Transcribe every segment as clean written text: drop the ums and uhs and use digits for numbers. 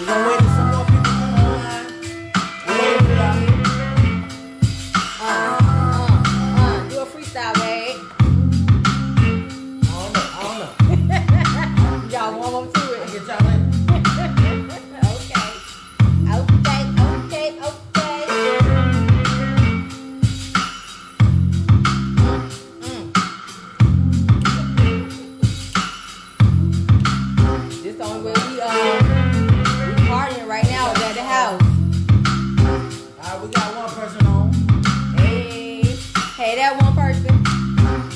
We're gonna wait for some more people to come online. We're waiting for y'all. Do a freestyle, babe. I don't know. Y'all warm up to it. I'll get y'all later. This the only way we partying right now is at the house. Alright, we got one person on. Hey, that one person.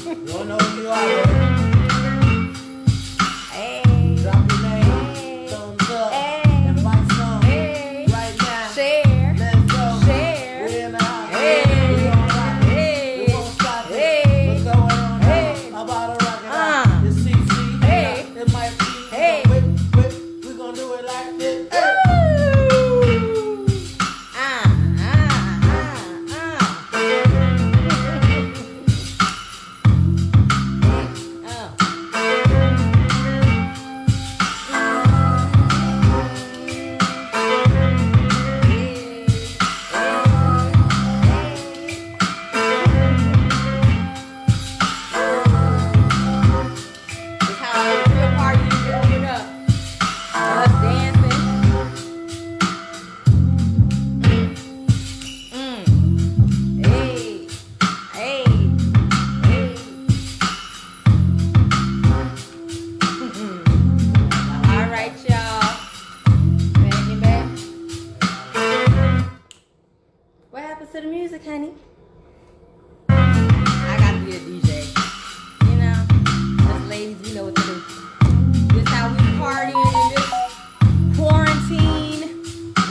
You don't know who you are, bro. Hey, Drop your name, thumbs up, invite some. Right now. share. Let's go. Share. We're in the house. Hey. We gon' rock it. Hey. We won't stop it. Hey. What's going on now? Hey. How about a rock it out? It's CC. Hey. It might be. Hey. Whip. We gon' do it like this. Hey. It's how a real party is growing up. Us dancing. Hey. Hey. Hey. All right, y'all. Banging back. What happened to the music, honey? I gotta be a DJ. You know, us ladies, we know what to do. This how we partying in this quarantine.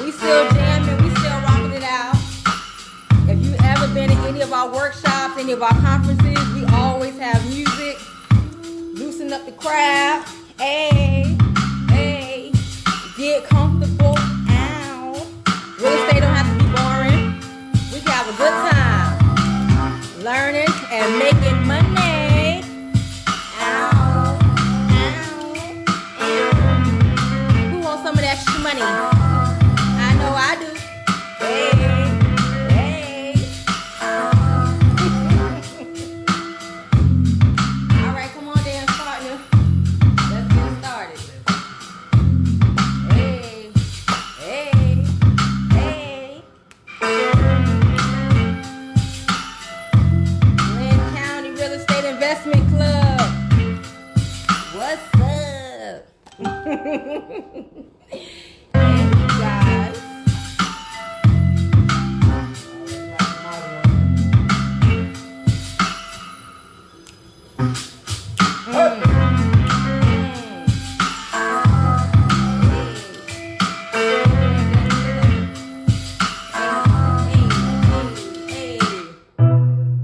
We still jamming, we still rocking it out. If you ever been to any of our workshops, any of our conferences, we always have music. Loosen up the crowd. Hey, hey, get comfortable. Ow. Real estate don't have to be boring. We can have a good time. Learning and making money. Ow, ow, ow. Who wants some of that extra money? I know I do. Hey, hey. All right, come on, dance partner. Let's get started. Hey, hey, hey. Glenn County Real Estate Investment Club. What's up? Hey, you guys.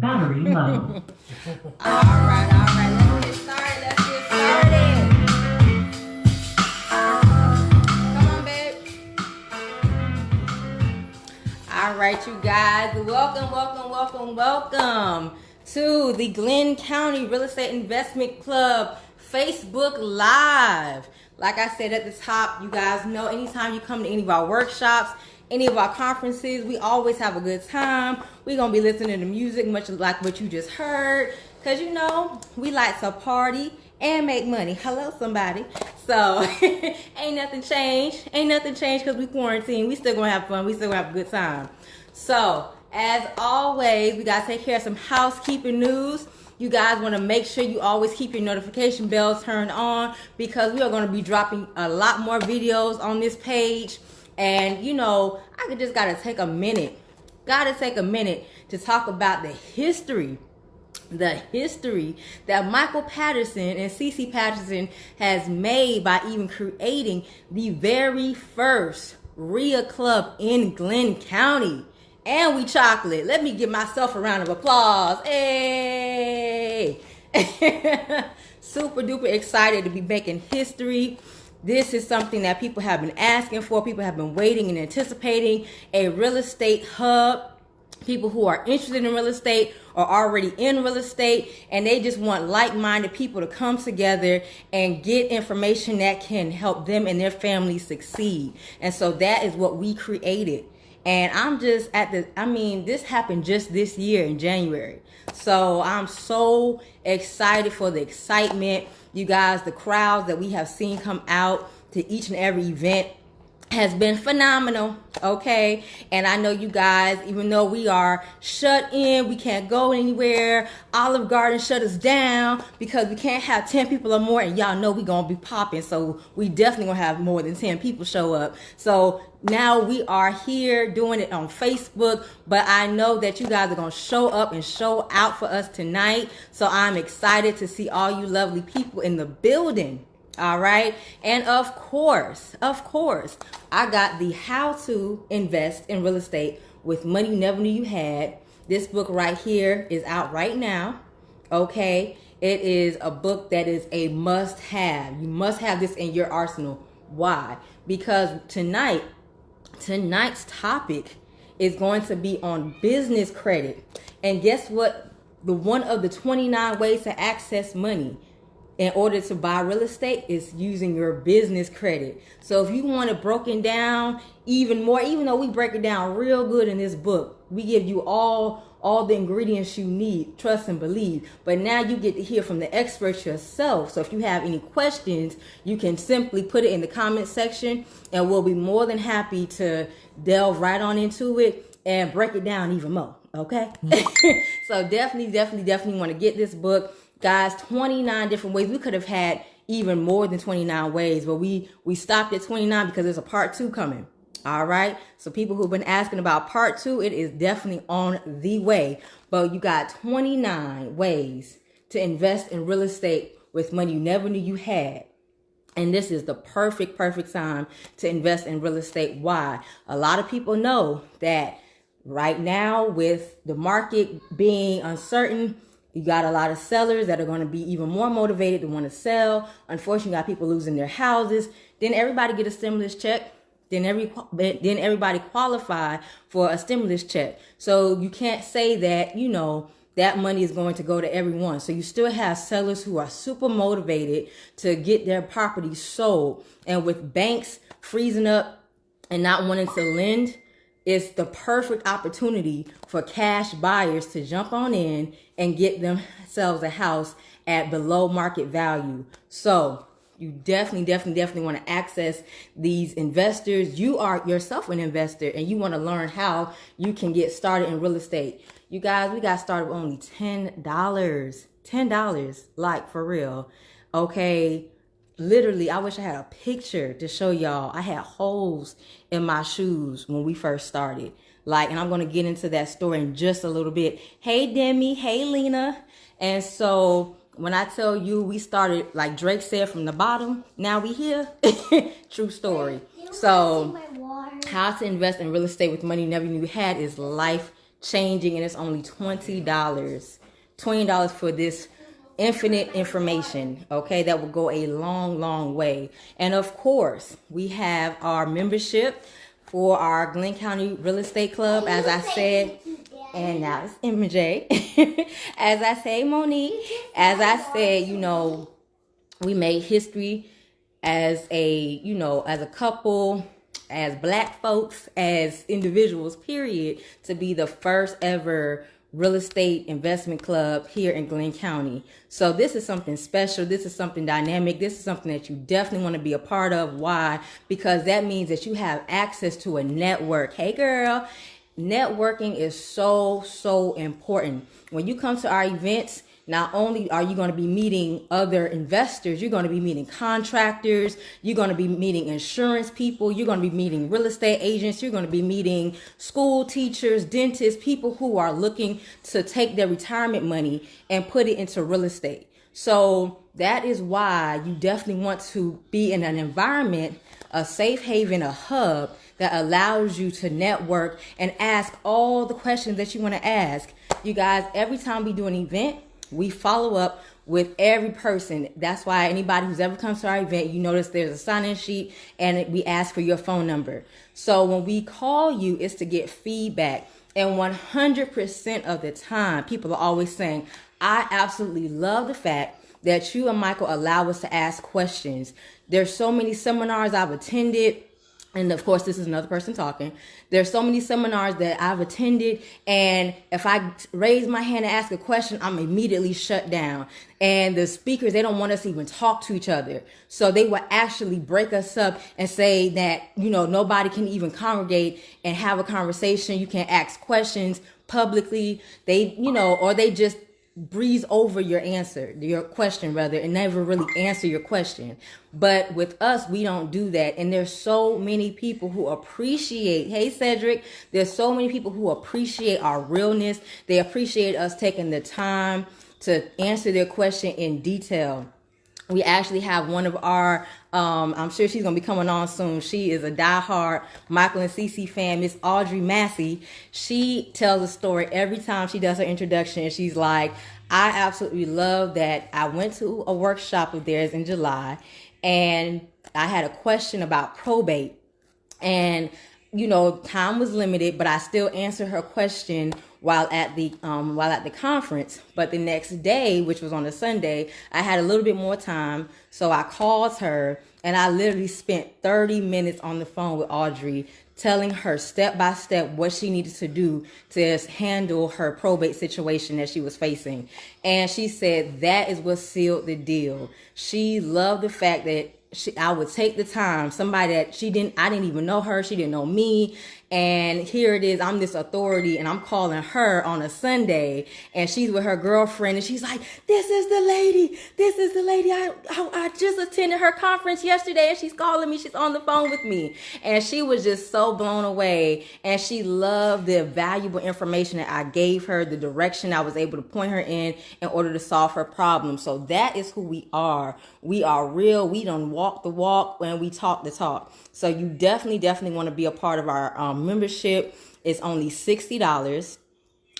Battery low. All right, let's get started, Come on, babe. All right, you guys, welcome to the Glenn County Real Estate Investment Club Facebook Live. Like I said at the top, you guys know anytime you come to any of our workshops, any of our conferences, we always have a good time. We're going to be listening to music much like what you just heard. Because, you know, we like to party and make money. Hello, somebody. So, ain't nothing changed. Because we quarantine. We still going to have fun. We still going to have a good time. So, as always, we got to take care of some housekeeping news. You guys want to make sure you always keep your notification bells turned on because we are going to be dropping a lot more videos on this page. And, you know, I just got to take a minute. To talk about the history that Michael Patterson and CC Patterson has made by even creating the very first RIA club in Glenn County. And we chocolate. Let me give myself a round of applause. Hey! Super duper excited to be making history. This is something that people have been asking for. People have been waiting and anticipating. A real estate hub people who are interested in real estate or already in real estate, and they just want like-minded people to come together and get information that can help them and their family succeed. And so that is what we created. And I'm just this happened just this year in January. So I'm so excited for the excitement. You guys, the crowds that we have seen come out to each and every event has been phenomenal, okay? And I know you guys, even though we are shut in, we can't go anywhere, Olive Garden shut us down because we can't have 10 people or more, and y'all know we gonna be popping, so we definitely gonna have more than 10 people show up. So now we are here doing it on Facebook, but I know that you guys are gonna show up and show out for us tonight, so I'm excited to see all you lovely people in the building. All right. And of course, I got the How to Invest in Real Estate with Money You Never Knew You Had. This book right here is out right now. Okay. It is a book that is a must have. You must have this in your arsenal. Why? Because tonight's topic is going to be on business credit. And guess what? One of the 29 ways to access money in order to buy real estate is using your business credit. So if you want it broken down even more, even though we break it down real good in this book, we give you all the ingredients you need, trust and believe. But now you get to hear from the experts yourself. So if you have any questions, you can simply put it in the comment section and we'll be more than happy to delve right on into it and break it down even more. Okay? So definitely want to get this book. Guys, 29 different ways. We could have had even more than 29 ways, but we stopped at 29 because there's a part 2 coming. All right. So people who've been asking about part 2, it is definitely on the way. But you got 29 ways to invest in real estate with money you never knew you had. And this is the perfect time to invest in real estate. Why? A lot of people know that right now with the market being uncertain, you got a lot of sellers that are going to be even more motivated to want to sell. Unfortunately, you got people losing their houses. Then everybody get a stimulus check. Then everybody qualify for a stimulus check. So you can't say that, that money is going to go to everyone. So you still have sellers who are super motivated to get their property sold. And with banks freezing up and not wanting to lend, it's the perfect opportunity for cash buyers to jump on in and get themselves a house at below market value. So you definitely want to access these investors. You are yourself an investor and you want to learn how you can get started in real estate. You guys, we got started with only $10. $10, like for real. Okay. Literally, I wish I had a picture to show y'all. I had holes in my shoes when we first started. And I'm going to get into that story in just a little bit. Hey, Demi. Hey, Lena. And so when I tell you we started, like Drake said, from the bottom, now we here. True story. So how to invest in real estate with money you never knew you had is life-changing, and it's only $20. $20 for this infinite information, okay, that will go a long way. And of course, we have our membership for our Glenn County Real Estate Club, as I said, and now it's MJ. As I say, Monique, as I said, we made history as a couple, as Black folks, as individuals, period, to be the first ever real estate investment club here in Glenn County. So this is something special. This is something dynamic. This is something that you definitely want to be a part of. Why? Because that means that you have access to a network. Hey girl, networking is so important. When you come to our events, not only are you going to be meeting other investors, you're going to be meeting contractors, you're going to be meeting insurance people, you're going to be meeting real estate agents, you're going to be meeting school teachers, dentists, people who are looking to take their retirement money and put it into real estate. So that is why you definitely want to be in an environment, a safe haven, a hub that allows you to network and ask all the questions that you want to ask. You guys, every time we do an event, we follow up with every person. That's why anybody who's ever come to our event, you notice there's a sign-in sheet and we ask for your phone number. So when we call you, it's to get feedback. And 100% of the time, people are always saying, I absolutely love the fact that you and Michael allow us to ask questions. There's so many seminars I've attended. And of course, this is another person talking. There's so many seminars that I've attended, and if I raise my hand and ask a question, I'm immediately shut down. And the speakers, they don't want us to even talk to each other. So they will actually break us up and say that, nobody can even congregate and have a conversation. You can't ask questions publicly. Or they just breeze over your question rather, and never really answer your question. But with us, we don't do that. And there's so many people who appreciate, hey Cedric, there's so many people who appreciate our realness. They appreciate us taking the time to answer their question in detail. We actually have one of our, I'm sure she's going to be coming on soon. She is a diehard Michael and Cece fan, Miss Audrey Massey. She tells a story every time she does her introduction. And she's like, I absolutely love that I went to a workshop of theirs in July, and I had a question about probate. And time was limited, but I still answered her question while at the conference. But the next day, which was on a Sunday, I had a little bit more time, so I called her, and I literally spent 30 minutes on the phone with Audrey, telling her step by step what she needed to do to handle her probate situation that she was facing. And she said that is what sealed the deal. She loved the fact that I would take the time, somebody that I didn't even know her, she didn't know me, and here it is, I'm this authority, and I'm calling her on a Sunday, and she's with her girlfriend, and she's like, this is the lady, I just attended her conference yesterday, and she's calling me, she's on the phone with me. And she was just so blown away, and she loved the valuable information that I gave her, the direction I was able to point her in order to solve her problem. So that is who we are. We are real. We don't walk the walk, and we talk the talk. So you definitely want to be a part of our membership. It's only $60.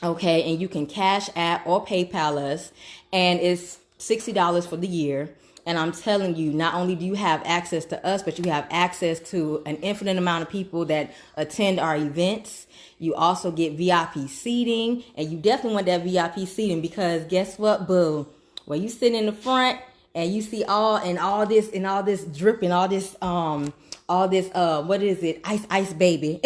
Okay. And you can Cash App or PayPal us, and it's $60 for the year. And I'm telling you, not only do you have access to us, but you have access to an infinite amount of people that attend our events. You also get VIP seating, and you definitely want that VIP seating, because guess what, boo? When you sit in the front and you see all this dripping, all this what is it? Ice baby.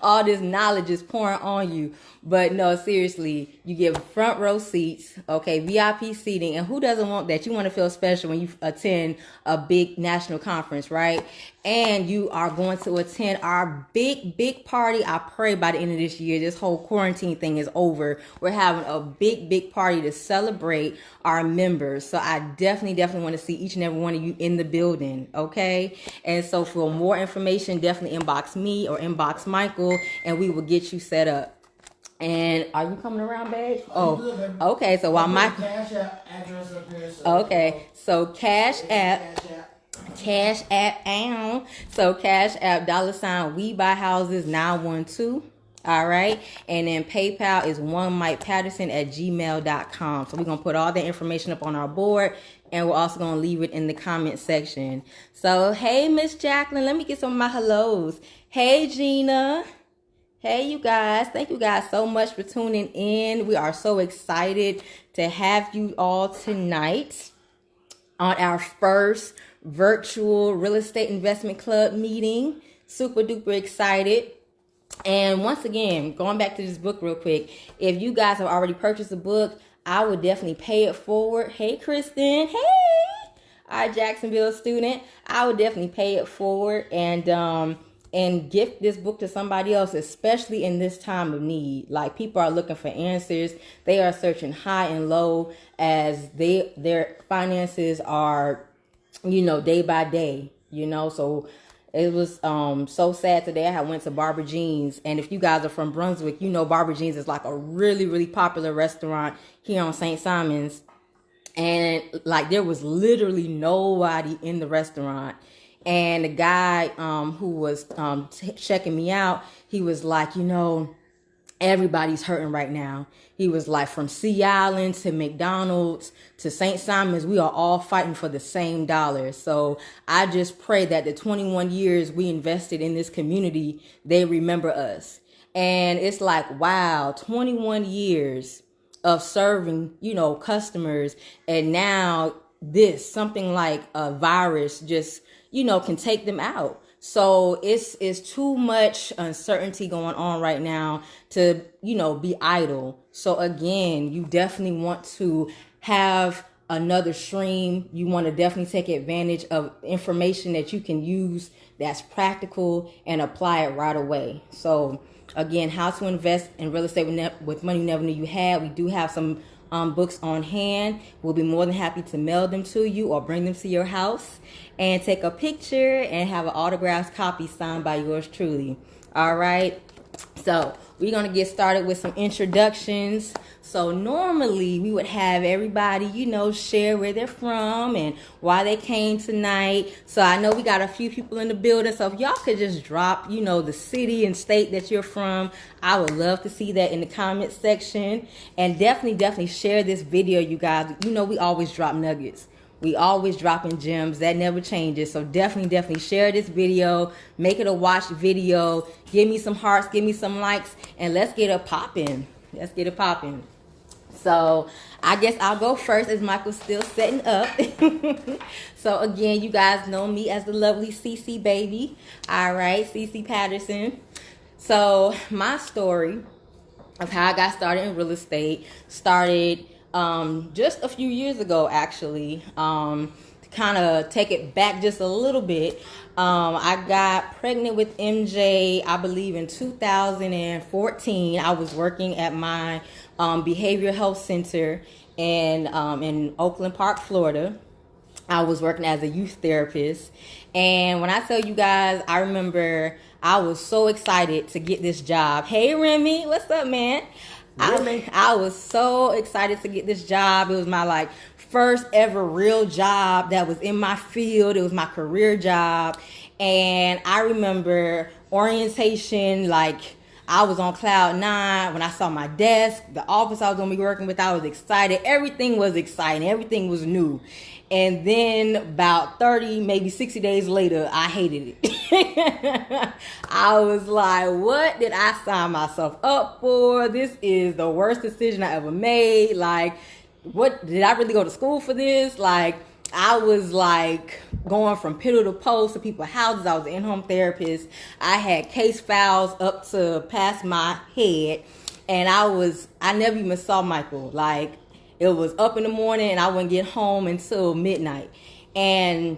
All this knowledge is pouring on you. But no, seriously, you get front row seats, okay, VIP seating, and who doesn't want that? You want to feel special when you attend a big national conference, right? And you are going to attend our big party. I pray by the end of this year, this whole quarantine thing is over. We're having a big party to celebrate our members. So I definitely want to see each and every one of you in the building, okay? And so for more information, definitely inbox me or inbox Michael, and we will get you set up. And are you coming around, babe? Oh, okay. So while my Cash App address up here. So okay, so Cash App. So Cash App $ We Buy Houses 912. All right. And then PayPal is onemikepatterson@gmail.com. So we're going to put all the information up on our board, and we're also going to leave it in the comment section. So, hey, Miss Jacqueline, let me get some of my hellos. Hey, Gina. Hey, you guys. Thank you guys so much for tuning in. We are so excited to have you all tonight on our first virtual real estate investment club meeting. Super duper excited. And once again, going back to this book real quick, if you guys have already purchased the book, I would definitely pay it forward. Hey, Kristen. Hey, our Jacksonville student. I would definitely pay it forward and gift this book to somebody else, especially in this time of need. Like, people are looking for answers. They are searching high and low as their finances are, day by day, So it was so sad today. I went to Barbara Jean's, and if you guys are from Brunswick, Barbara Jean's is like a really popular restaurant here on St. Simon's. And like, there was literally nobody in the restaurant. And the guy who was checking me out, he was like, everybody's hurting right now. He was like, from Sea Island to McDonald's to St. Simon's, we are all fighting for the same dollar. So I just pray that the 21 years we invested in this community, they remember us. And it's like, wow, 21 years of serving, customers. And now something like a virus just, can take them out. So it's too much uncertainty going on right now to, be idle. So again, you definitely want to have another stream. You want to definitely take advantage of information that you can use that's practical and apply it right away. So again, how to invest in real estate with money you never knew you had. We do have some books on hand. We'll be more than happy to mail them to you or bring them to your house and take a picture and have an autographed copy signed by yours truly. All right. So we're going to get started with some introductions. So normally we would have everybody, share where they're from and why they came tonight. So I know we got a few people in the building. So if y'all could just drop, the city and state that you're from, I would love to see that in the comment section. And definitely share this video, you guys. We always drop nuggets. We always dropping gems. That never changes. So definitely share this video. Make it a watch video. Give me some hearts. Give me some likes. And let's get it popping. Let's get it popping. So I guess I'll go first as Michael's still setting up. So again, you guys know me as the lovely CC baby. All right, CC Patterson. So my story of how I got started in real estate started just a few years ago, actually. To kind of take it back just a little bit, I got pregnant with MJ, I believe in 2014. I was working at my behavioral health center in Oakland Park, Florida. I was working as a youth therapist. And when I tell you guys, I remember I was so excited to get this job. Hey, Remy, what's up, man? I was so excited to get this job. It was my first ever real job that was in my field. It was my career job. And I remember orientation, I was on cloud 9 when I saw my desk, the office I was going to be working with. I was excited. Everything was exciting. Everything was new. And then about 30, maybe 60 days later, I hated it. I was like, what did I sign myself up for? This is the worst decision I ever made. What did I really go to school for this? I was going from pillar to post to people's houses. I was an in-home therapist. I had case files up to past my head. And I never even saw Michael. It was up in the morning and I wouldn't get home until midnight. And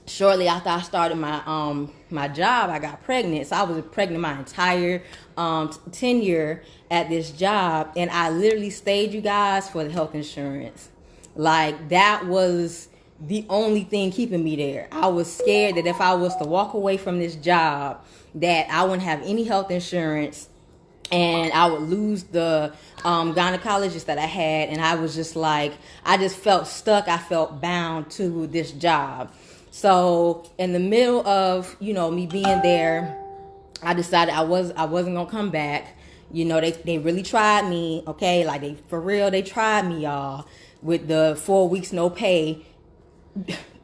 shortly after I started my job, I got pregnant. So I was pregnant my entire tenure at this job. And I literally stayed, you guys, for the health insurance. That was the only thing keeping me there. I was scared that if I was to walk away from this job, that I wouldn't have any health insurance and I would lose the gynecologist that I had. And I was just I just felt stuck. I felt bound to this job. So in the middle of, me being there, I decided I wasn't going to come back. They really tried me. Okay. They tried me, y'all, with the 4 weeks, no pay.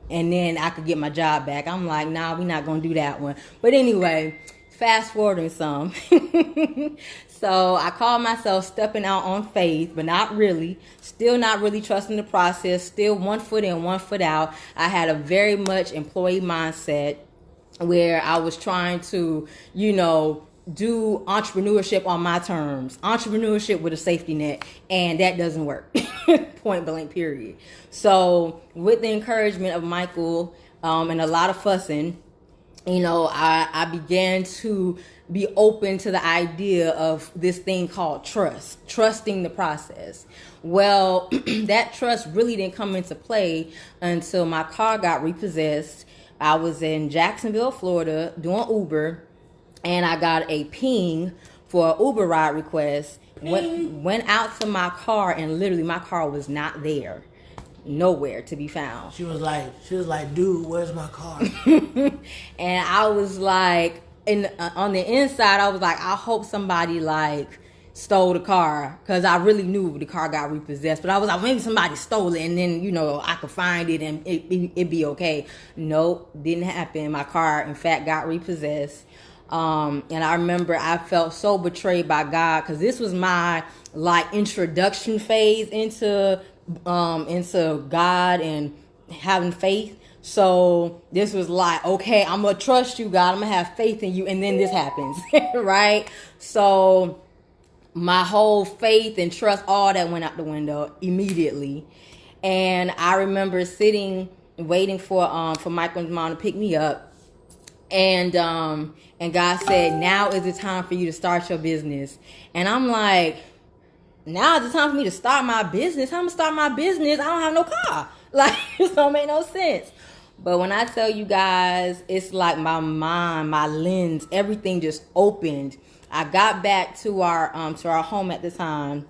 And then I could get my job back. I'm like, nah, we're not going to do that one. But anyway, fast forwarding some. So I call myself stepping out on faith, but not really. Still not really trusting the process. Still 1 foot in, 1 foot out. I had a very much employee mindset where I was trying to, do entrepreneurship on my terms. Entrepreneurship with a safety net. And that doesn't work. Point blank, period. So with the encouragement of Michael and a lot of fussing, I began to be open to the idea of this thing called trusting the process. Well, that trust really didn't come into play until my car got repossessed. I was in Jacksonville, Florida, doing Uber, and I got a ping for an Uber ride request. Went out to my car, and literally my car was not there. Nowhere to be found. She was like, dude, where's my car? And I was on the inside, I was like, I hope somebody stole the car, because I really knew the car got repossessed. But I was like, maybe somebody stole it and then, I could find it and it'd be okay. Nope, didn't happen. My car, in fact, got repossessed. And I remember I felt so betrayed by God, because this was my like introduction phase into God and having faith. So this was like, okay, I'm gonna trust you, God. I'm gonna have faith in you, and then this happens, right? So my whole faith and trust, all that went out the window immediately. And I remember sitting, waiting for Michael's mom to pick me up. And God said, now is the time for you to start your business. And I'm like, now is the time for me to start my business? How am I gonna start my business? I don't have no car. Like, it don't make no sense. But when I tell you guys, it's like my mind, my lens, everything just opened. I got back to our home at the time,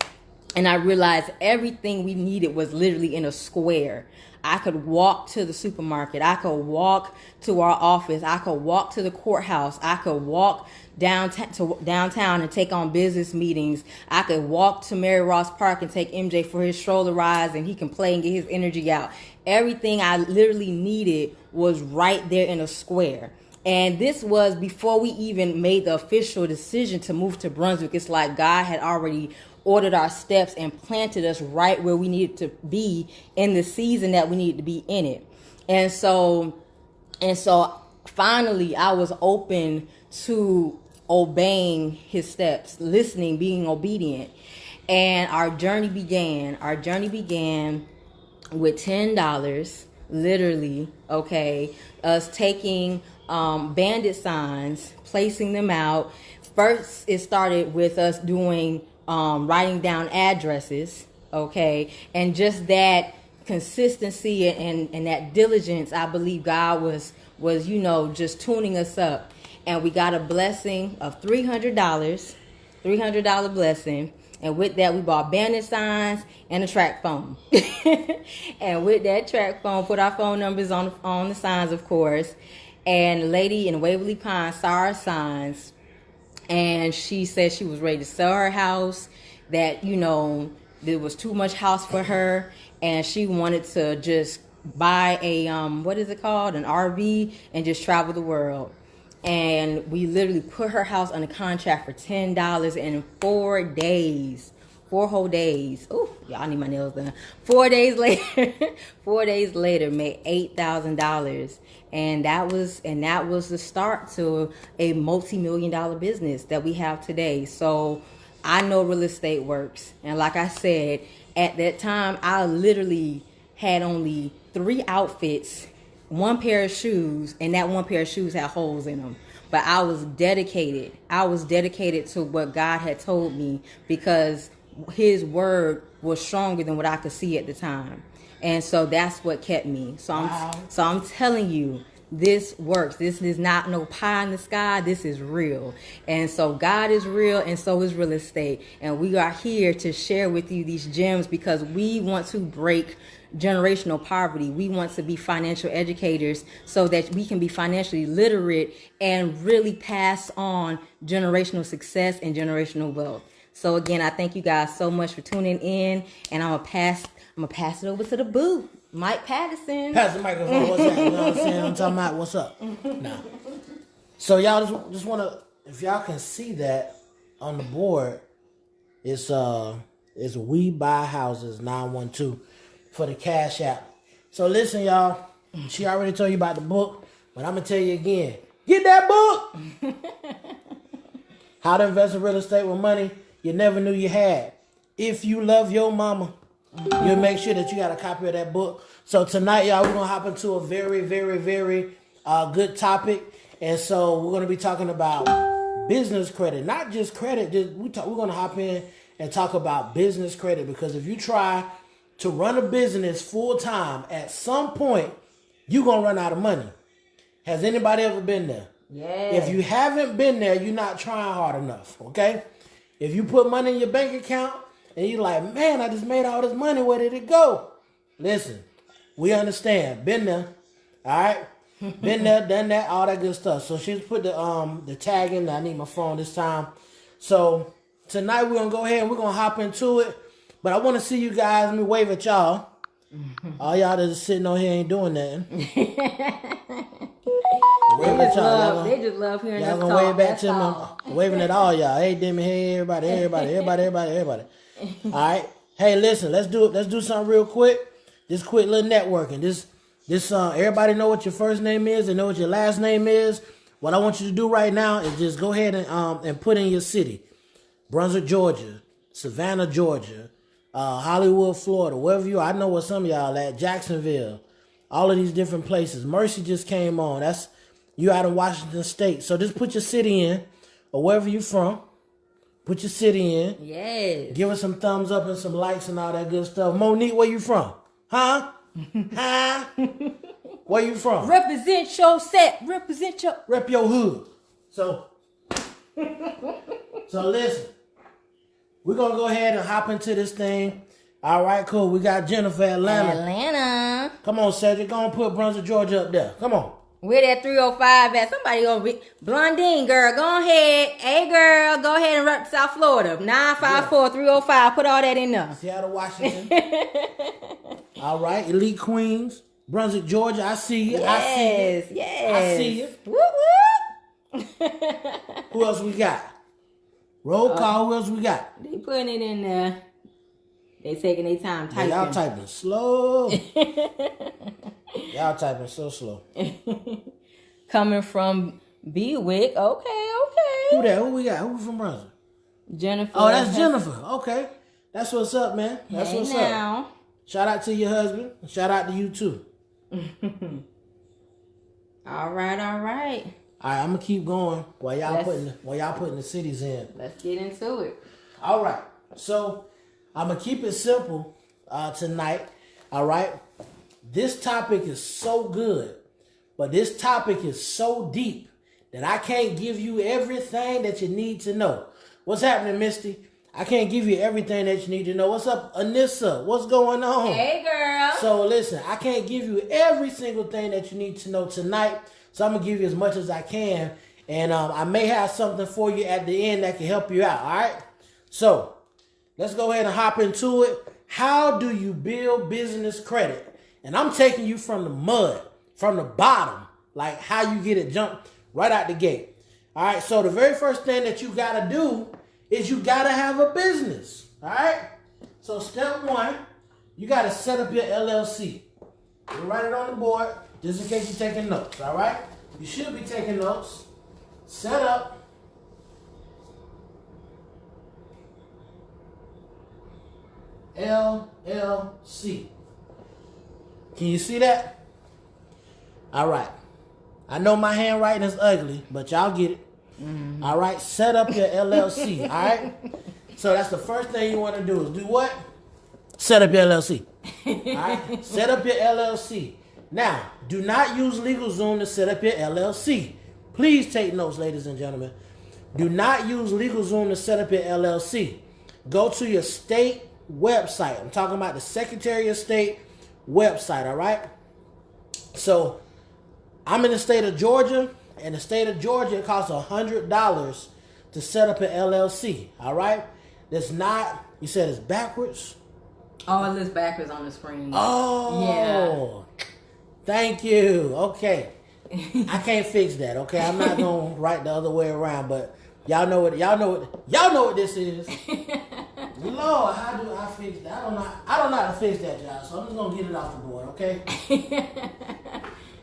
and I realized everything we needed was literally in a square. I could walk to the supermarket. I could walk to our office. I could walk to the courthouse. I could walk downtown and take on business meetings. I could walk to Mary Ross Park and take MJ for his stroller rides, and he can play and get his energy out. Everything I literally needed was right there in a square. And this was before we even made the official decision to move to Brunswick. It's like God had already ordered our steps and planted us right where we needed to be in the season that we needed to be in it. And so finally I was open to obeying his steps, listening, being obedient. And our journey began with $10, literally, okay, us taking bandit signs, placing them out. First, it started with us doing writing down addresses, okay, and just that consistency and that diligence. I believe God was just tuning us up, and we got a blessing of $300 blessing. And with that, we bought bandit signs and a track phone. And with that track phone, put our phone numbers on the signs, of course. And the lady in Waverly Pines saw our signs, and she said she was ready to sell her house, that, there was too much house for her, and she wanted to just buy a, what is it called? An RV, and just travel the world. And we literally put her house under contract for $10 in 4 days. 4 whole days. Oh, y'all need my nails done. 4 days later, made $8,000. And that was the start to a multi-million-dollar business that we have today. So I know real estate works. And like I said, at that time, I literally had only 3 outfits, 1 pair of shoes, and that 1 pair of shoes had holes in them. But I was dedicated. I was dedicated to what God had told me, because his word was stronger than what I could see at the time. And so that's what kept me. So I'm telling you, this works. This is not no pie in the sky. This is real. And so God is real, and so is real estate. And we are here to share with you these gems because we want to break generational poverty. We want to be financial educators so that we can be financially literate and really pass on generational success and generational wealth. So again, I thank you guys so much for tuning in, and I'm gonna pass it over to the booth, Mike Patterson. Pass the microphone. What's that? You know what I'm saying? I'm talking about what's up. Nah. So y'all just wanna, if y'all can see that on the board, it's We Buy Houses 912 for the Cash App. So listen, y'all. She already told you about the book, but I'm gonna tell you again. Get that book. How to Invest in Real Estate with Money You Never Knew You Had. If you love your mama, you'll make sure that you got a copy of that book. So tonight, y'all, we're going to hop into a very, very, very good topic. And so we're going to be talking about business credit. Not just credit. We're going to hop in and talk about business credit. Because if you try to run a business full time, at some point, you're going to run out of money. Has anybody ever been there? Yeah. If you haven't been there, you're not trying hard enough, okay? If you put money in your bank account and you're like, man, I just made all this money, where did it go? Listen, we understand. Been there, all right? Been there, done that, all that good stuff. So she's put the tag in there. I need my phone this time. So tonight we're going to go ahead and we're going to hop into it. But I want to see you guys. Let me wave at y'all. All y'all that are sitting on here ain't doing nothing. wave at y'all. They just love hearing y'all us gonna talk. wave back That's to all. me. Waving at all y'all. Hey, Demi. Hey, everybody. All right. Hey, listen. Let's do something real quick. This quick little networking. This everybody know what your first name is and know what your last name is. What I want you to do right now is just go ahead and put in your city. Brunswick, Georgia. Savannah, Georgia. Hollywood, Florida. Wherever you are. I know where some of y'all at. Jacksonville. All of these different places. Mercy just came on. That's you out of Washington State. So just put your city in or wherever you're from. Put your city in. Yes. Give us some thumbs up and some likes and all that good stuff. Monique, where you from? Huh? Huh? Where you from? Represent your set. Represent your... Rep your hood. So listen. We're going to go ahead and hop into this thing. All right, cool. We got Jennifer, Atlanta. Come on, Cedric. Go and put Brunswick, Georgia up there. Come on. Where that 305 at? Somebody gonna be Blondine girl. Go ahead. Hey girl, go ahead and rep South Florida. 954-305. Put all that in there. Seattle, Washington. All right. Elite Queens. Brunswick, Georgia. I see you. Yes. I see you. Whoop whoop. Who else we got? Roll call. Who else we got? They putting it in there. They taking their time typing. Y'all typing slow. Y'all typing so slow. Coming from Bewick. Okay. Who that? Who we got? Who from Brunswick? Jennifer. Oh, that's Jennifer. Okay. That's what's up, man. That's Hey what's now. up. Shout out to your husband. Shout out to you too. All right. All right, I'm gonna keep going while y'all putting the cities in. Let's get into it. All right. So I'm gonna keep it simple tonight. All right. This topic is so good, but this topic is so deep that I can't give you everything that you need to know. What's happening, Misty? I can't give you everything that you need to know. What's up, Anissa? What's going on? Hey, girl. So listen, I can't give you every single thing that you need to know tonight. So I'm going to give you as much as I can. And I may have something for you at the end that can help you out. All right. So let's go ahead and hop into it. How do you build business credit? And I'm taking you from the mud, from the bottom, like how you get it jumped right out the gate. All right. So the very first thing that you got to do is you got to have a business. All right. So step one, you got to set up your LLC. You write it on the board just in case you're taking notes. All right. You should be taking notes. Set up LLC. Can you see that? All right. I know my handwriting is ugly, but y'all get it. Mm-hmm. All right. Set up your LLC. All right. So that's the first thing you want to do is do what? Set up your LLC. All right. Set up your LLC. Now, do not use LegalZoom to set up your LLC. Please take notes, ladies and gentlemen. Do not use LegalZoom to set up your LLC. Go to your state website. I'm talking about the Secretary of State website, all right? So, I'm in the state of Georgia, and the state of Georgia, it costs $100 to set up an LLC, all right? That's not, you said it's backwards? Oh, it looks backwards on the screen. Oh, yeah. Thank you. Okay. I can't fix that, okay? I'm not going to write the other way around, but y'all know what this is. Lord, how do I fix that? I don't know how to fix that, y'all. So I'm just gonna get it off the board, okay?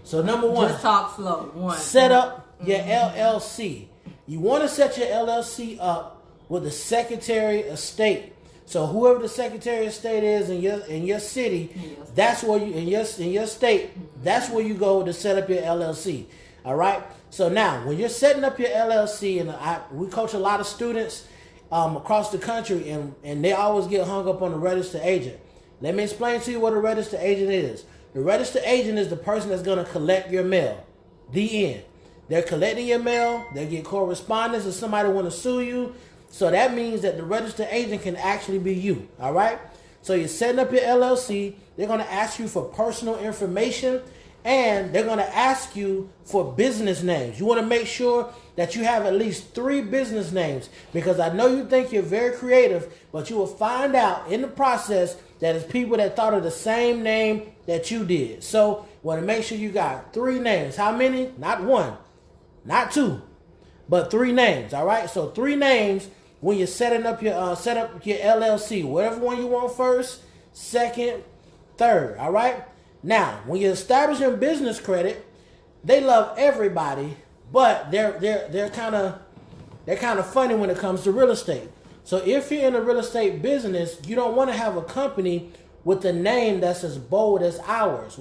So number one, just talk slow. Set up your LLC. You want to set your LLC up with the Secretary of State. So whoever the Secretary of State is in your city, that's where you in your state. That's where you go to set up your LLC. All right. So now, when you're setting up your LLC, and we coach a lot of students across the country, and they always get hung up on the registered agent. Let me explain to you what a registered agent is. The registered agent is the person that's going to collect your mail. The end. They're collecting your mail. They get correspondence if somebody want to sue you. So that means that the registered agent can actually be you. All right. So you're setting up your LLC. They're going to ask you for personal information, and they're going to ask you for business names. You want to make sure that you have at least 3 business names, because I know you think you're very creative, but you will find out in the process that it's people that thought of the same name that you did. So you want to make sure you got 3 names. How many? Not 1. not 2, but 3 names. All right. So 3 names when you're setting up your LLC, whatever one you want first, second, third. All right. Now, when you're establishing business credit, they love everybody, but they're kind of funny when it comes to real estate. So if you're in a real estate business, you don't want to have a company with a name that's as bold as ours.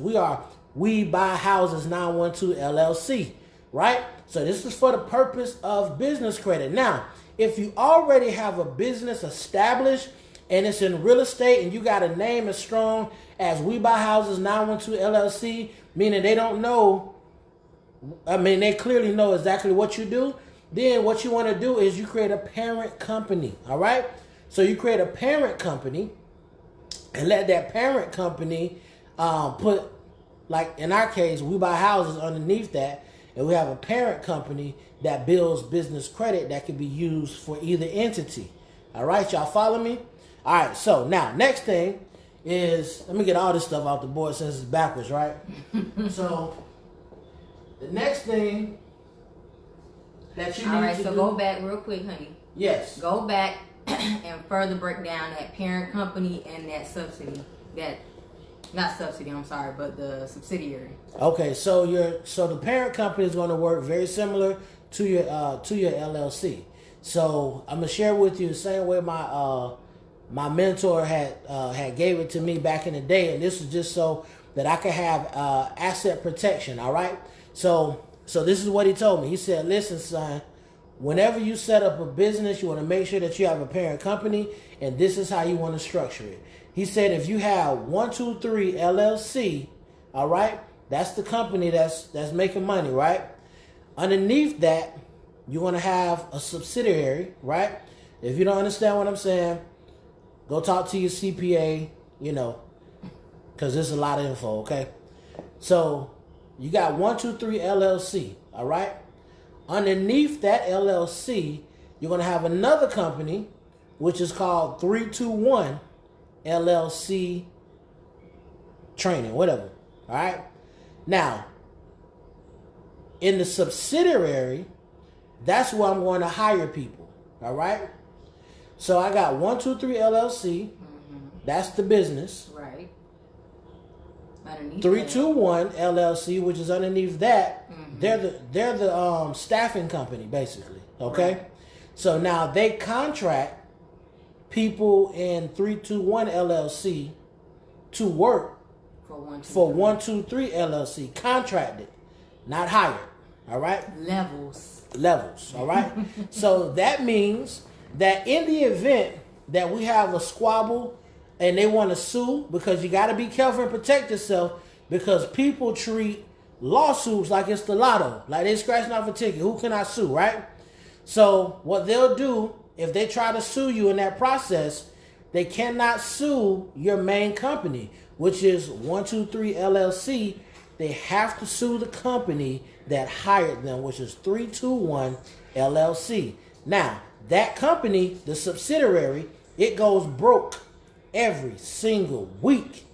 We Buy Houses 912 LLC, right? So this is for the purpose of business credit. Now, if you already have a business established and it's in real estate and you got a name as strong as We Buy Houses 912 LLC, meaning they don't know, they clearly know exactly what you do, then what you want to do is you create a parent company, all right? So you create a parent company and let that parent company put, like in our case, We Buy Houses underneath that, and we have a parent company that builds business credit that can be used for either entity. All right, y'all follow me? All right, so now next thing is, let me get all this stuff off the board since it's backwards, right? So the next thing that you need All right, to so do, go back real quick, honey. yes. Go back and further break down that parent company and that subsidy. Not subsidy, I'm sorry, but the subsidiary. Okay, so the parent company is going to work very similar to your LLC. So I'm gonna share with you the same way my mentor had gave it to me back in the day, and this is just so that I could have asset protection. All right. So this is what he told me. He said, "Listen, son, whenever you set up a business, you want to make sure that you have a parent company, and this is how you want to structure it." He said, if you have 123 LLC, all right, that's the company that's making money, right? Underneath that, you're going to have a subsidiary, right? If you don't understand what I'm saying, go talk to your CPA, because there's a lot of info, okay? So you got 123 LLC, all right? Underneath that LLC, you're going to have another company, which is called 321 LLC training, whatever. All right. Now, in the subsidiary, that's where I'm going to hire people. All right. So I got 123 LLC. That's the business. Right. Underneath 321 LLC, which is underneath that. They're the staffing company, basically. Okay. Right. So now they contract people in 321 LLC to work for 123 LLC, contracted, not hired. All right? Levels. All right? So that means that in the event that we have a squabble and they want to sue, because you got to be careful and protect yourself, because people treat lawsuits like it's the lotto, like they're scratching off a ticket. Who can I sue, right? So what they'll do, if they try to sue you in that process, they cannot sue your main company, which is 123 LLC. They have to sue the company that hired them, which is 321 LLC. Now, that company, the subsidiary, it goes broke every single week,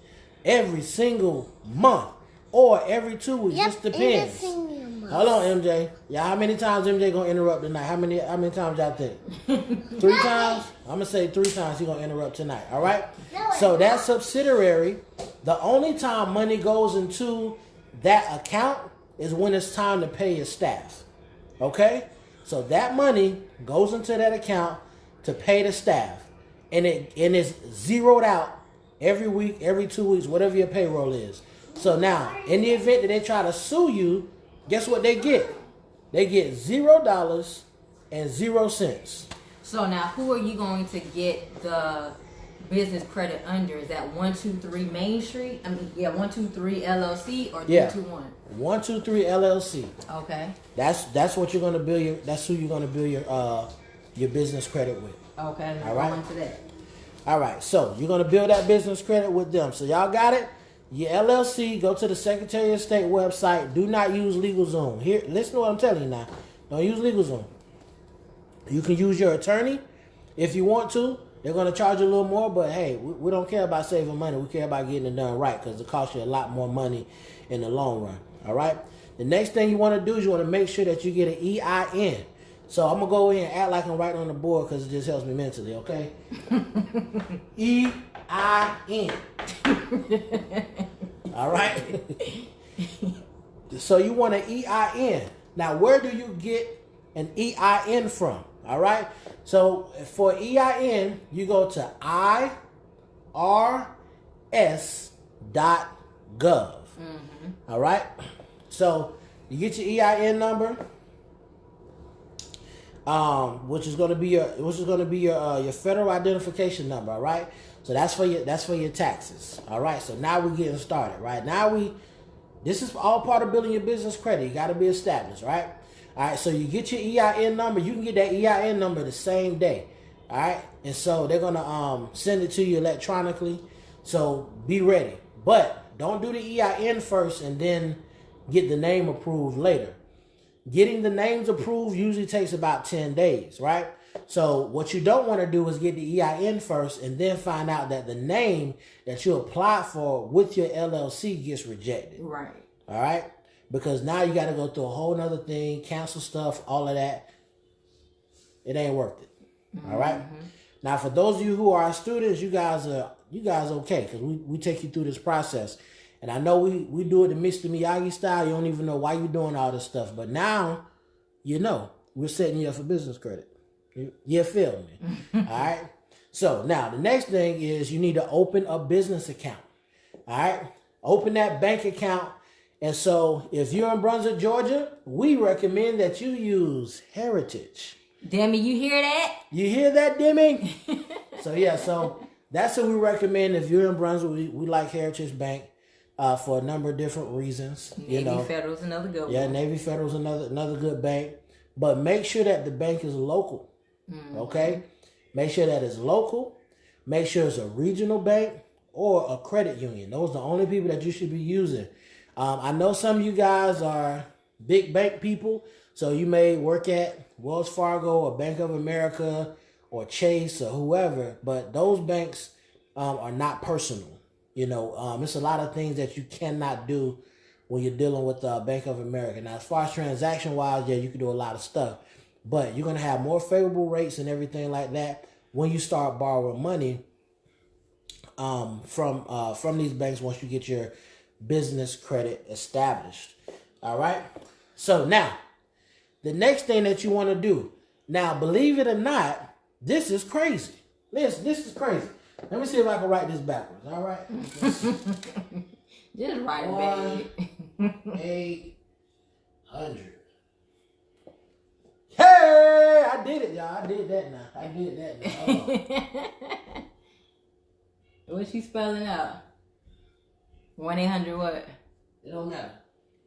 every single month, or every 2 weeks. Just depends. Hold on, MJ. Yeah, how many times MJ gonna interrupt tonight? How many times y'all think? 3 times? I'm gonna say 3 times he gonna interrupt tonight. All right. So that subsidiary, the only time money goes into that account is when it's time to pay your staff. Okay. So that money goes into that account to pay the staff, and it's zeroed out every week, every 2 weeks, whatever your payroll is. So now, in the event that they try to sue you, guess what they get? They get $0 and 0 cents. So now, who are you going to get the business credit under? Is that 123 Main Street? 123 LLC or 321? 123 LLC. Okay. That's what you're gonna build that's who you're gonna build your business credit with. Okay. All right. Go into that. All right. So you're gonna build that business credit with them. So y'all got it. Your LLC, go to the Secretary of State website. Do not use LegalZoom. Here, listen to what I'm telling you now. Don't use LegalZoom. You can use your attorney if you want to. They're going to charge you a little more, but hey, we don't care about saving money. We care about getting it done right, because it costs you a lot more money in the long run. All right? The next thing you want to do is you want to make sure that you get an EIN. So I'm going to go in and act like I'm writing on the board because it just helps me mentally, okay? EIN. All right? So you want an EIN. Now, where do you get an EIN from? All right? So for EIN, you go to irs.gov. All right? So you get your EIN number, which is going to be your federal identification number. All right? So that's for your taxes. All right? So now we're getting started. Right now this is all part of building your business credit. You got to be established, right? All right, so you get your EIN number. You can get that EIN number the same day, all right? And so they're going to send it to you electronically, so be ready. But don't do the EIN first and then get the name approved later. Getting the names approved usually takes about 10 days, right? So what you don't want to do is get the EIN first and then find out that the name that you applied for with your LLC gets rejected. Right. All right? Because now you got to go through a whole nother thing, cancel stuff, all of that. It ain't worth it. All right? Now, for those of you who are students, you guys okay because we take you through this process. And I know we do it the Mr. Miyagi style. You don't even know why you're doing all this stuff. But now, you know, we're setting you up for business credit. You feel me? All right? So now the next thing is you need to open a business account. All right? Open that bank account. And so if you're in Brunswick, Georgia, we recommend that you use Heritage. Demi, you hear that? You hear that, Demi? So that's what we recommend. If you're in Brunswick, we like Heritage Bank for a number of different reasons. Navy Federal's another good one. Yeah, Navy Federal's another good bank. But make sure that the bank is local. Okay? Make sure that it's local. Make sure it's a regional bank or a credit union. Those are the only people that you should be using. I know some of you guys are big bank people, so you may work at Wells Fargo or Bank of America or Chase or whoever, but those banks are not personal. It's a lot of things that you cannot do when you're dealing with Bank of America. Now, as far as transaction-wise, yeah, you can do a lot of stuff, but you're going to have more favorable rates and everything like that when you start borrowing money from these banks once you get your business credit established. All right? So now, the next thing that you want to do. Now, believe it or not, this is crazy. This is crazy. Let me see if I can write this backwards. All right? Just write it back. 800. Hey, I did it, y'all. I did that now. What's she spelling out? 1-800 what? It don't matter.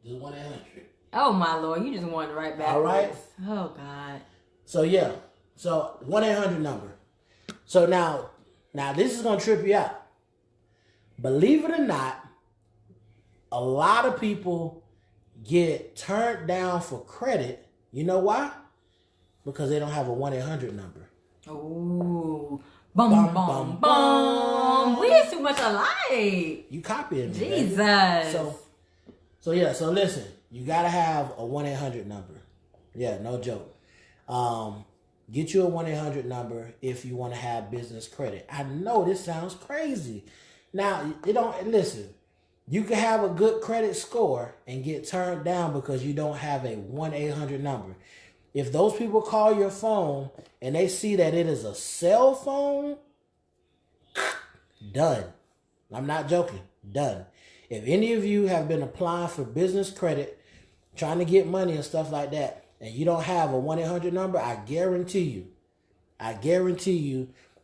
Just 1-800. Oh my Lord, you just wanted to write backwards. All right. Oh God. So yeah. So 1-800 number. So now this is gonna trip you out. Believe it or not, a lot of people get turned down for credit. You know why? Because they don't have a 1-800 number. Ooh. Bum, bum, bum. We is too much alike. You copying me. Jesus. Baby. So listen, you gotta have a 1-800 number. Yeah, no joke. Get you a 1-800 number if you want to have business credit. I know this sounds crazy. Now, listen. You can have a good credit score and get turned down because you don't have a 1-800 number. If those people call your phone and they see that it is a cell phone, done. I'm not joking. Done. If any of you have been applying for business credit, trying to get money and stuff like that, and you don't have a 1-800 number, I guarantee you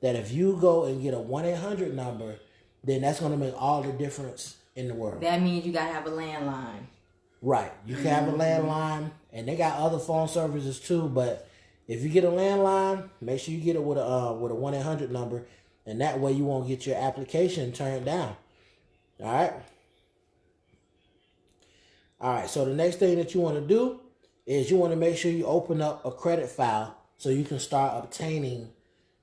that if you go and get a 1-800 number, then that's going to make all the difference in the world. That means you got to have a landline. Right. You can have a landline, and they got other phone services too, but if you get a landline, make sure you get it with a 1-800 number, and that way you won't get your application turned down. All right? All right, so the next thing that you want to do is you want to make sure you open up a credit file so you can start obtaining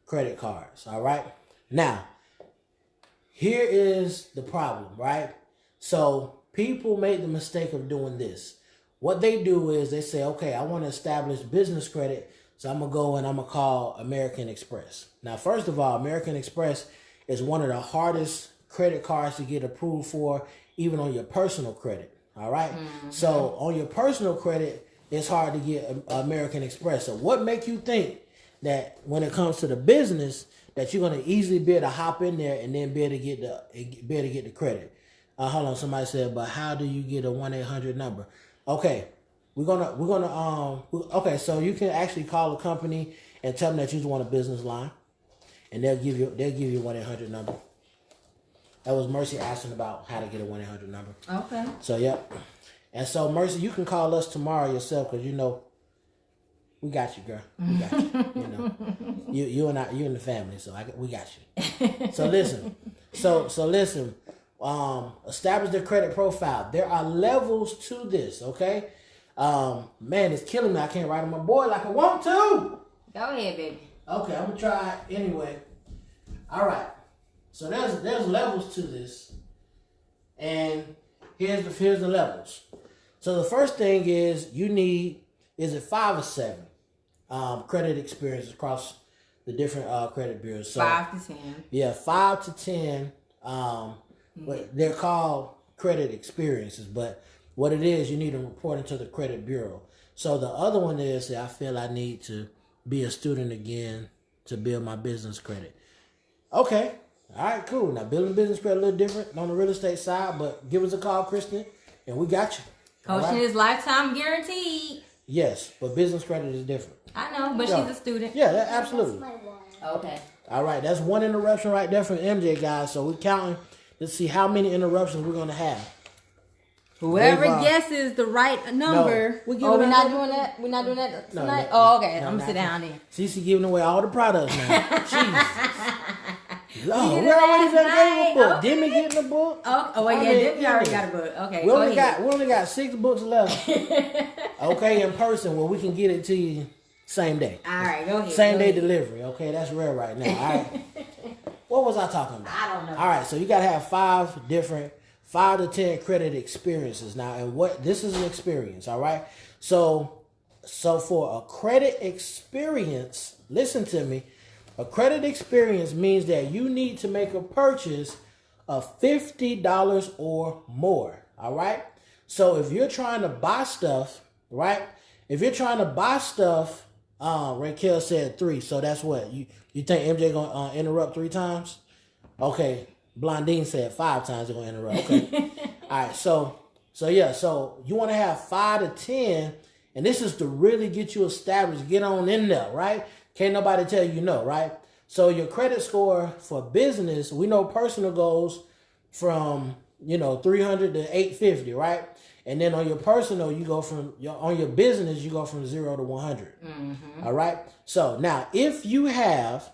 credit cards. All right? Now, here is the problem, right? So people made the mistake of doing this. what they do is they say, okay, I want to establish business credit, so I'm going to go and I'm going to call American Express. Now, first of all, American Express is one of the hardest credit cards to get approved for, even on your personal credit. All right. So on your personal credit, it's hard to get American Express. So what make you think that when it comes to the business that you're going to easily be able to hop in there and then be able to get the credit? Hold on, somebody said, but how do you get a 1-800 number? Okay, okay, so you can actually call a company and tell them that you just want a business line, and they'll give you a 1-800 number. That was Mercy asking about how to get a 1-800 number. Okay. So yep, and so Mercy, you can call us tomorrow yourself, because we got you, girl. We got you. You and I, you and the family. So we got you. So listen. So listen. Establish their credit profile. There are levels to this. Okay. Man, it's killing me. I can't write on my board like I want to. Go ahead, baby. Okay, I'm gonna try it anyway. All right. So there's levels to this, and here's the levels. So the first thing is you need, is it 5 or 7 credit experience across the different credit bureaus. So, 5 to 10. Yeah, 5 to 10. But they're called credit experiences, but what it is, you need to report into the credit bureau. So the other one is that I feel I need to be a student again to build my business credit. Okay. All right, cool. Now, building business credit a little different on the real estate side, but give us a call, Kristen, and we got you. Coaching is lifetime guaranteed. Yes, but business credit is different. I know, but she's a student. Yeah, absolutely. Okay. All right, that's one interruption right there from MJ, guys. So we're counting. Let's see how many interruptions we're going to have. Whoever guesses the right number. No, we're not doing that? We're not doing that tonight? Okay. I'm going to sit down then. Cece giving away all the products now. Jeez. Lord, We we already did it last gave a book. night. Didn't we get in the book? Oh, well, yeah, Dippy already got a book. Okay, We go only ahead. got 6 books left. Okay, in person, where we can get it to you same day. All right, go ahead. Same day delivery. Okay, that's rare right now. All right. What was I talking about? I don't know. All right, so you got to have 5 to 10 credit experiences now, and this is an experience. All right, so for a credit experience, listen to me. A credit experience means that you need to make a purchase of $50 or more. All right. So if you're trying to buy stuff, right? If you're trying to buy stuff, Raquel said 3. So that's what you think MJ gonna interrupt 3 times? Okay. Blondine said 5 times they're gonna interrupt. Okay. All right. So yeah. So you want to have 5 to 10, and this is to really get you established. Get on in there, right? Can't nobody tell you no, right? So your credit score for business, we know personal goes from 300 to 850, right? And then on your personal, you go on your business, you go from 0 to 100. Mm-hmm. All right. So now, if you have,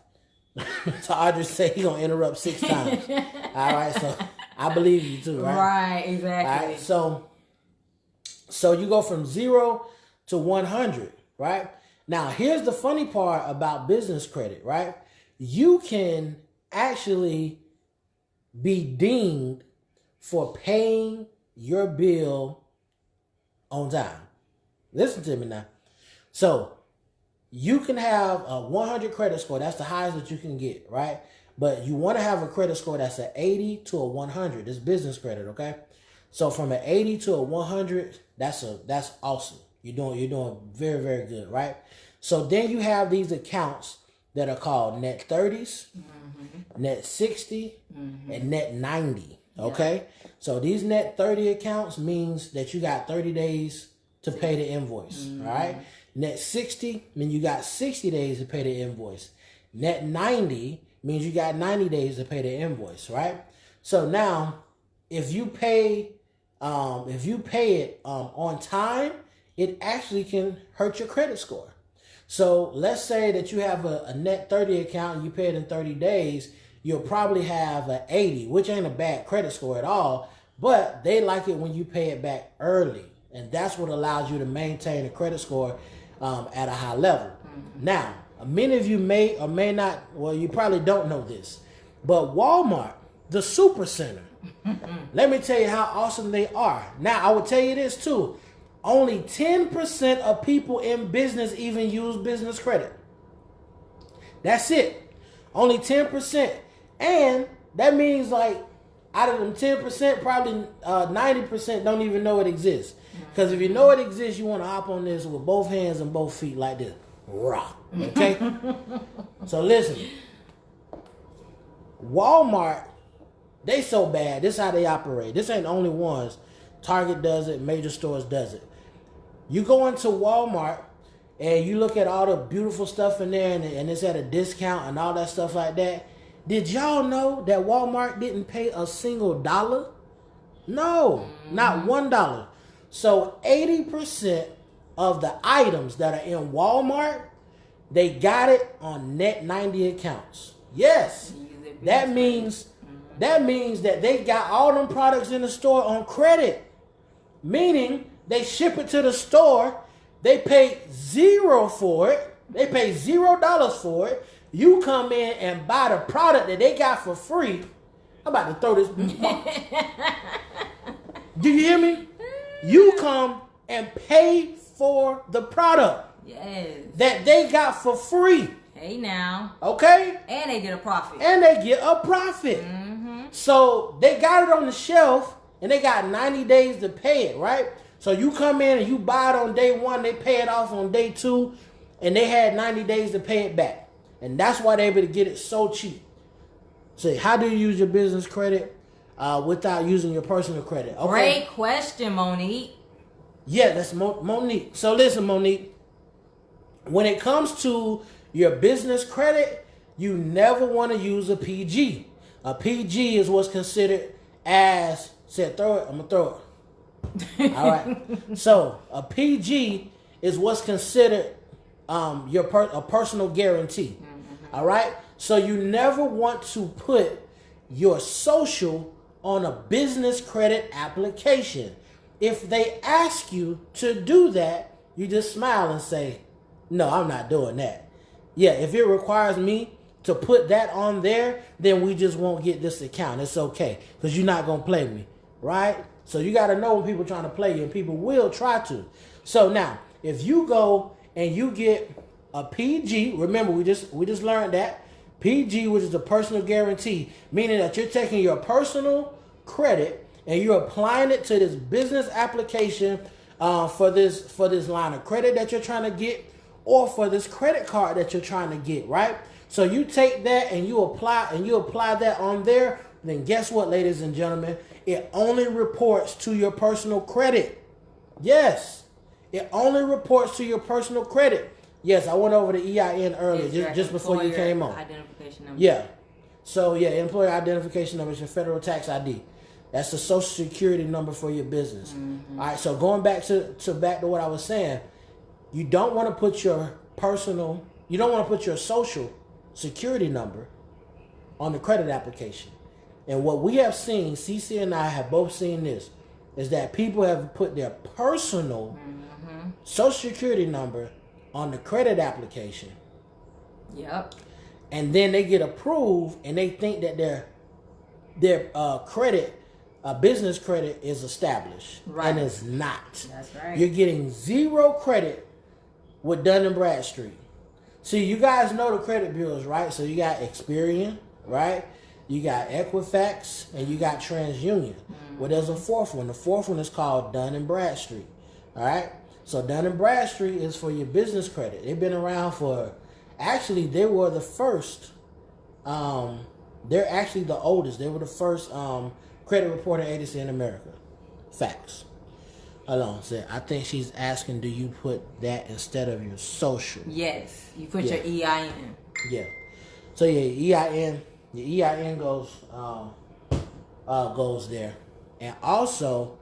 so Audrey say he's gonna interrupt 6 times. All right. So I believe you too, right? Right. Exactly. All right. So you go from 0 to 100, right? Now, here's the funny part about business credit, right? You can actually be dinged for paying your bill on time. Listen to me now. So, you can have a 100 credit score. That's the highest that you can get, right? But you want to have a credit score that's an 80 to a 100. It's business credit, okay? So, from an 80 to a 100, that's awesome. You're doing very, very good, right? So then you have these accounts that are called net 30s, net 60, and net 90. Okay. Yeah. So these net 30 accounts means that you got 30 days to pay the invoice. All right. Net 60 means you got 60 days to pay the invoice. Net 90 means you got 90 days to pay the invoice. Right. So now if you pay it on time, it actually can hurt your credit score. So let's say that you have a net 30 account and you pay it in 30 days, you'll probably have an 80, which ain't a bad credit score at all, but they like it when you pay it back early. And that's what allows you to maintain a credit score at a high level. Mm-hmm. Now, many of you may or may not, well, you probably don't know this, but Walmart, the Super Center, let me tell you how awesome they are. Now, I will tell you this too. only 10% of people in business even use business credit. That's it. Only 10%. And that means like out of them 10%, probably 90% don't even know it exists. Because if you know it exists, you want to hop on this with both hands and both feet like this. Rock. Okay? So listen. Walmart, they so bad. This is how they operate. This ain't the only ones. Target does it. Major stores does it. You go into Walmart and you look at all the beautiful stuff in there and it's at a discount and all that stuff like that. Did y'all know that Walmart didn't pay a single dollar? No, not $1. So 80% of the items that are in Walmart, they got it on net 90 accounts. Yes, that means that they got all them products in the store on credit. Meaning they ship it to the store, they pay $0 for it, they pay $0 for it. You come in and buy the product that they got for free. I'm about to throw this. Do you hear me? You come and pay for the product that they got for free. Hey now. Okay? And they get a profit. Mm-hmm. So they got it on the shelf and they got 90 days to pay it, right? So you come in and you buy it on day 1, they pay it off on day 2, and they had 90 days to pay it back. And that's why they're able to get it so cheap. So how do you use your business credit without using your personal credit? Okay. Great question, Monique. Yeah, that's Monique. So listen, Monique, when it comes to your business credit, you never want to use a PG. A PG is what's considered as, said throw it, I'm going to throw it. All right. So a PG is what's considered a personal guarantee. All right. So you never want to put your social on a business credit application. If they ask you to do that, you just smile and say, no, I'm not doing that. Yeah, if it requires me to put that on there, then we just won't get this account. It's okay, because you're not going to play me, right? So you got to know when people are trying to play you, and people will try to. So now, if you go and you get a PG, remember we just learned that PG, which is a personal guarantee, meaning that you're taking your personal credit and you're applying it to this business application for this line of credit that you're trying to get, or for this credit card that you're trying to get, right? So you take that and you apply that on there. Then guess what, ladies and gentlemen? It only reports to your personal credit. Yes, it only reports to your personal credit. Yes, I went over the EIN earlier, just before you came on. Identification number. Yeah. So yeah, employer identification number is your federal tax ID. That's the social security number for your business. Mm-hmm. All right. So going back to what I was saying, you don't want to put your social security number on the credit application. And what we have seen, CC and I have both seen this, is that people have put their personal social security number on the credit application. Yep. And then they get approved and they think that their credit, business credit is established. Right. And it's not. That's right. You're getting 0 credit with Dun & Bradstreet. See, you guys know the credit bureaus, right? So you got Experian, right? You got Equifax, and you got TransUnion. Well, there's a fourth one. The fourth one is called Dun & Bradstreet. All right? So Dun & Bradstreet is for your business credit. They've been around actually, they were the first. They're actually the oldest. They were the first credit reporting agency in America. Facts. Hold on. So I think she's asking, do you put that instead of your social? Yes. You put your EIN. Yeah. So your EIN goes there, and also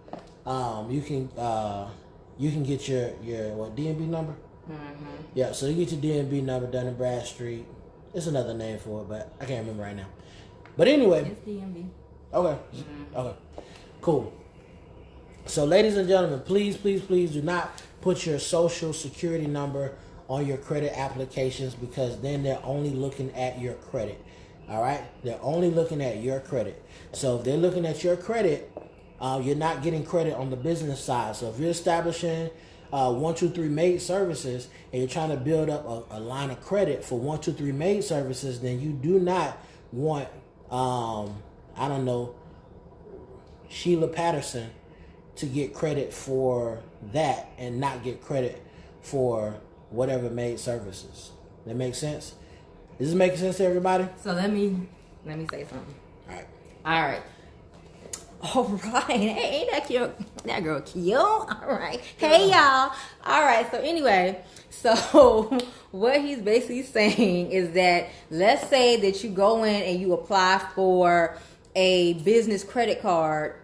you can get your DNB number. Mm-hmm. Yeah. So you get your DNB number, Dun & Bradstreet. It's another name for it, but I can't remember right now. But anyway. It's DNB. Okay. Mm-hmm. Okay. Cool. So, ladies and gentlemen, please, please, please do not put your social security number on your credit applications, because then they're only looking at your credit. All right? They're only looking at your credit. So, if they're looking at your credit you're not getting credit on the business side. So if you're establishing 123 Maid Services and you're trying to build up a line of credit for 123 Maid Services, then you do not want, I don't know, Sheila Patterson to get credit for that and not get credit for whatever Maid Services. That makes sense? Is this making sense to everybody? So let me say something. All right. All right. Hey, ain't that cute? That girl cute. All right. Hey, y'all. All right. So anyway, so what he's basically saying is that let's say that you go in and you apply for a business credit card,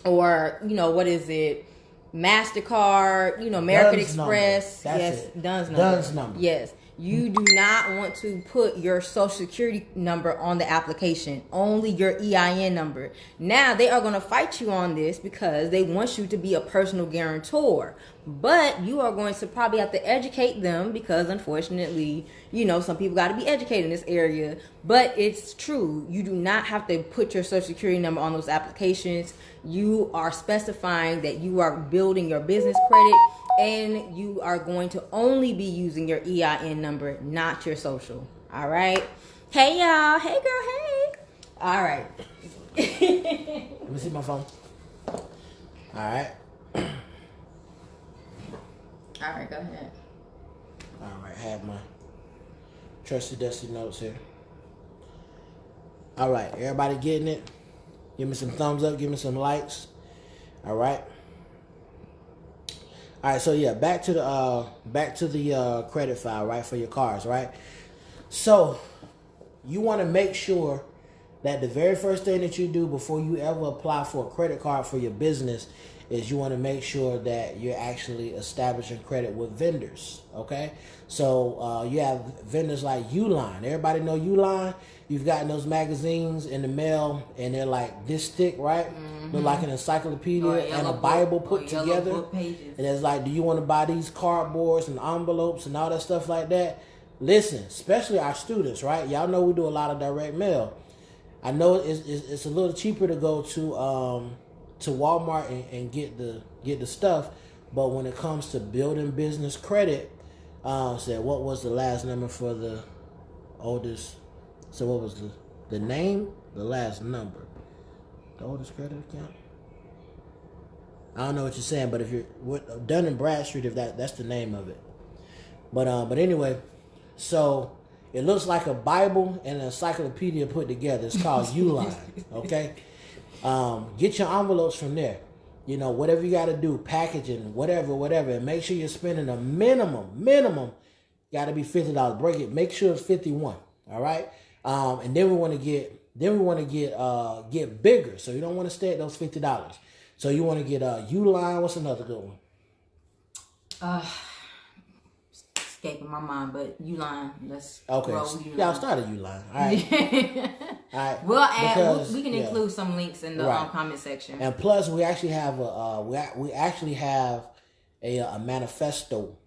or what is it? MasterCard, American Duns Express. number. Yes, That's it. Duns number. Duns number. Yes. You do not want to put your social security number on the application, only your EIN number. Now, they are going to fight you on this because they want you to be a personal guarantor. But you are going to probably have to educate them because, unfortunately, some people got to be educated in this area. But it's true. You do not have to put your social security number on those applications. You are specifying that you are building your business credit, and you are going to only be using your EIN number, not your social. All right? Hey, y'all. Hey, girl. Hey. All right. Let me see my phone. All right. All right, go ahead. All right, I have my trusty dusty notes here. All right, everybody getting it? Give me some thumbs up. Give me some likes. All right. All right, so yeah, back to the credit file, right, for your cars, right? So you want to make sure that the very first thing that you do before you ever apply for a credit card for your business is you want to make sure that you're actually establishing credit with vendors, okay? So you have vendors like Uline. Everybody know Uline? You've gotten those magazines in the mail, and they're like this thick, right? Mm-hmm. They're like an encyclopedia and a Bible put together. And it's like, do you want to buy these cardboards and envelopes and all that stuff like that? Listen, especially our students, right? Y'all know we do a lot of direct mail. I know it's a little cheaper to go to Walmart and get the stuff, but when it comes to building business credit, what was the last number for the oldest? So what was the name? The last number. The oldest credit account? I don't know what you're saying, but if you're Dun & Bradstreet, if that's the name of it. But anyway, so it looks like a Bible and an encyclopedia put together. It's called Uline, okay? Get your envelopes from there. Whatever you got to do, packaging, whatever, and make sure you're spending a minimum, got to be $50. Break it. Make sure it's 51. All right. And then we want to get bigger. So you don't want to stay at those $50. So you want to get Uline. What's another good one? Escaping my mind, but Uline. Let's okay. roll Uline. Yeah, I'll start at Uline. All right. All right. We can include some links in the comment section. And plus, we actually have a manifesto,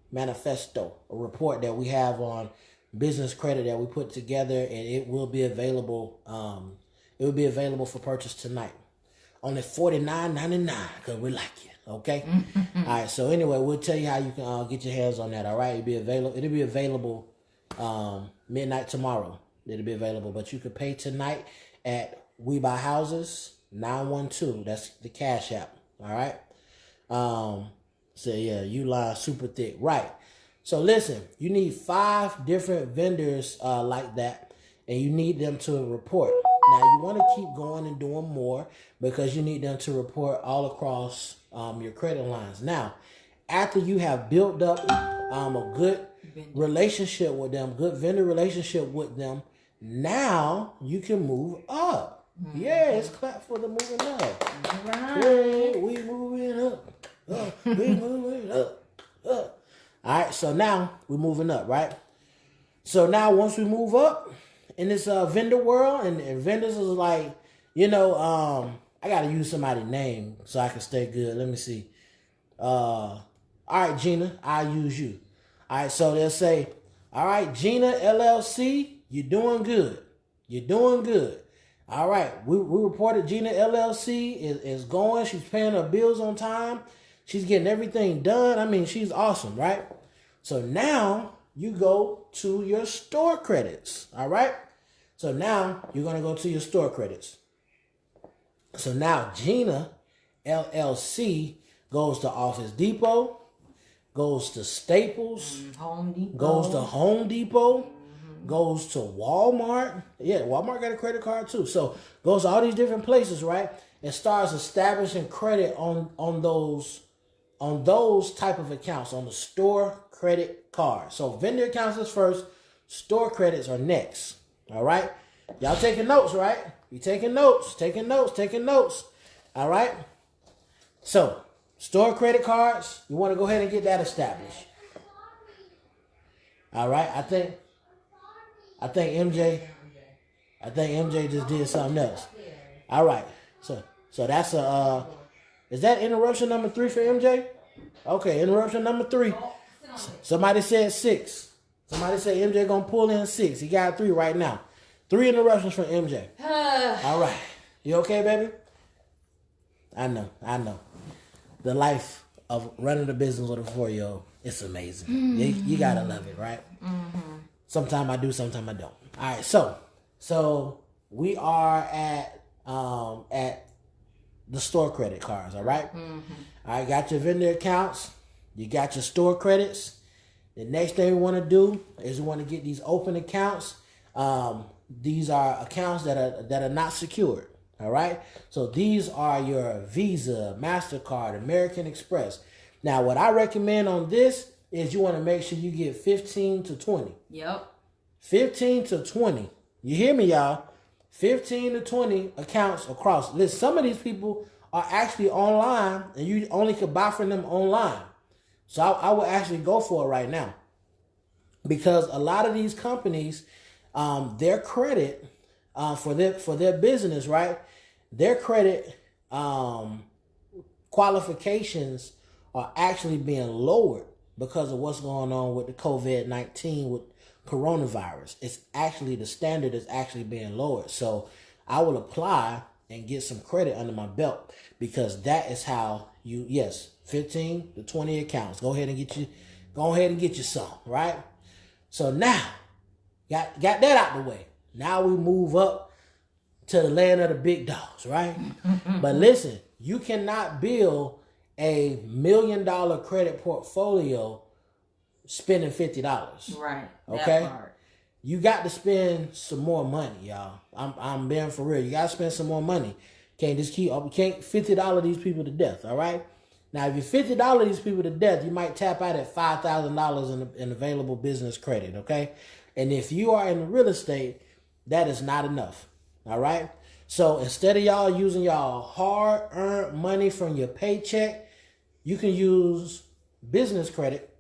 a report that we have on business credit that we put together, and it will be available. It will be available for purchase tonight. Only $49.99 because we like it. Okay. All right. So anyway, we'll tell you how you can get your hands on that. All right. It'll be available midnight tomorrow. It'll be available, but you can pay tonight at We Buy Houses 912. That's the Cash App. All right. So yeah, Uline super thick, right? So listen, you need 5 different vendors like that, and you need them to report. Now you want to keep going and doing more because you need them to report all across your credit lines. Now, after you have built up a good relationship with them, good vendor relationship with them, now you can move up. Mm-hmm. Yes, clap for the moving up. Right. Yeah, we moving up. We moving up. All right, so now we're moving up, right? So now once we move up in this vendor world, and vendors is like, I got to use somebody's name so I can stay good. Let me see. All right, Gina, I'll use you. All right, so they'll say, all right, Gina LLC, you're doing good. You're doing good. All right. We reported Gina LLC is going. She's paying her bills on time. She's getting everything done. I mean, she's awesome, right? So now you go to your store credits. All right. So now you're going to go to your store credits. So now Gina LLC goes to Office Depot, goes to Staples, Home Depot. goes to Home Depot, goes to Walmart. Yeah, Walmart got a credit card too. So goes to all these different places, right? And starts establishing credit on those type of accounts, on the store credit card. So vendor accounts is first, store credits are next. All right? Y'all taking notes, right? You taking notes. All right? So, store credit cards, you want to go ahead and get that established. All right? I think MJ just did something else. All right. So that's is that interruption number 3 for MJ? Okay, interruption number 3. Somebody said 6. Somebody said MJ gonna pull in 6. He got 3 right now. 3 interruptions from MJ. All right. You okay, baby? I know. The life of running a business with a 4-year-old, it's amazing. You gotta love it, right? Mm-hmm. Sometimes I do, sometimes I don't. All right, so we are at the store credit cards, all right? Mm-hmm. All right, got your vendor accounts. You got your store credits. The next thing we want to do is we want to get these open accounts. These are accounts that are not secured, all right? So these are your Visa, MasterCard, American Express. Now, what I recommend on this is you want to make sure you get 15 to 20. Yep. 15 to 20. You hear me, y'all? 15 to 20 accounts across. Listen, some of these people are actually online, and you only could buy from them online. So I would actually go for it right now. Because a lot of these companies, their credit for their business, right? Their credit qualifications are actually being lowered because of what's going on with the COVID-19, with coronavirus. It's actually, the standard is actually being lowered. So I will apply and get some credit under my belt, because that is how you, 15 to 20 accounts. Go ahead and get you some, right? So now, got that out the way. Now we move up to the land of the big dogs, right? But listen, you cannot build a $1 million credit portfolio spending $50. Right. Okay. You got to spend some more money, y'all. I'm being for real. You got to spend some more money. Can't $50 these people to death. All right. Now, if you $50 these people to death, you might tap out at $5,000 in available business credit. Okay. And if you are in real estate, that is not enough. All right. So instead of y'all using y'all hard-earned money from your paycheck, you can use business credit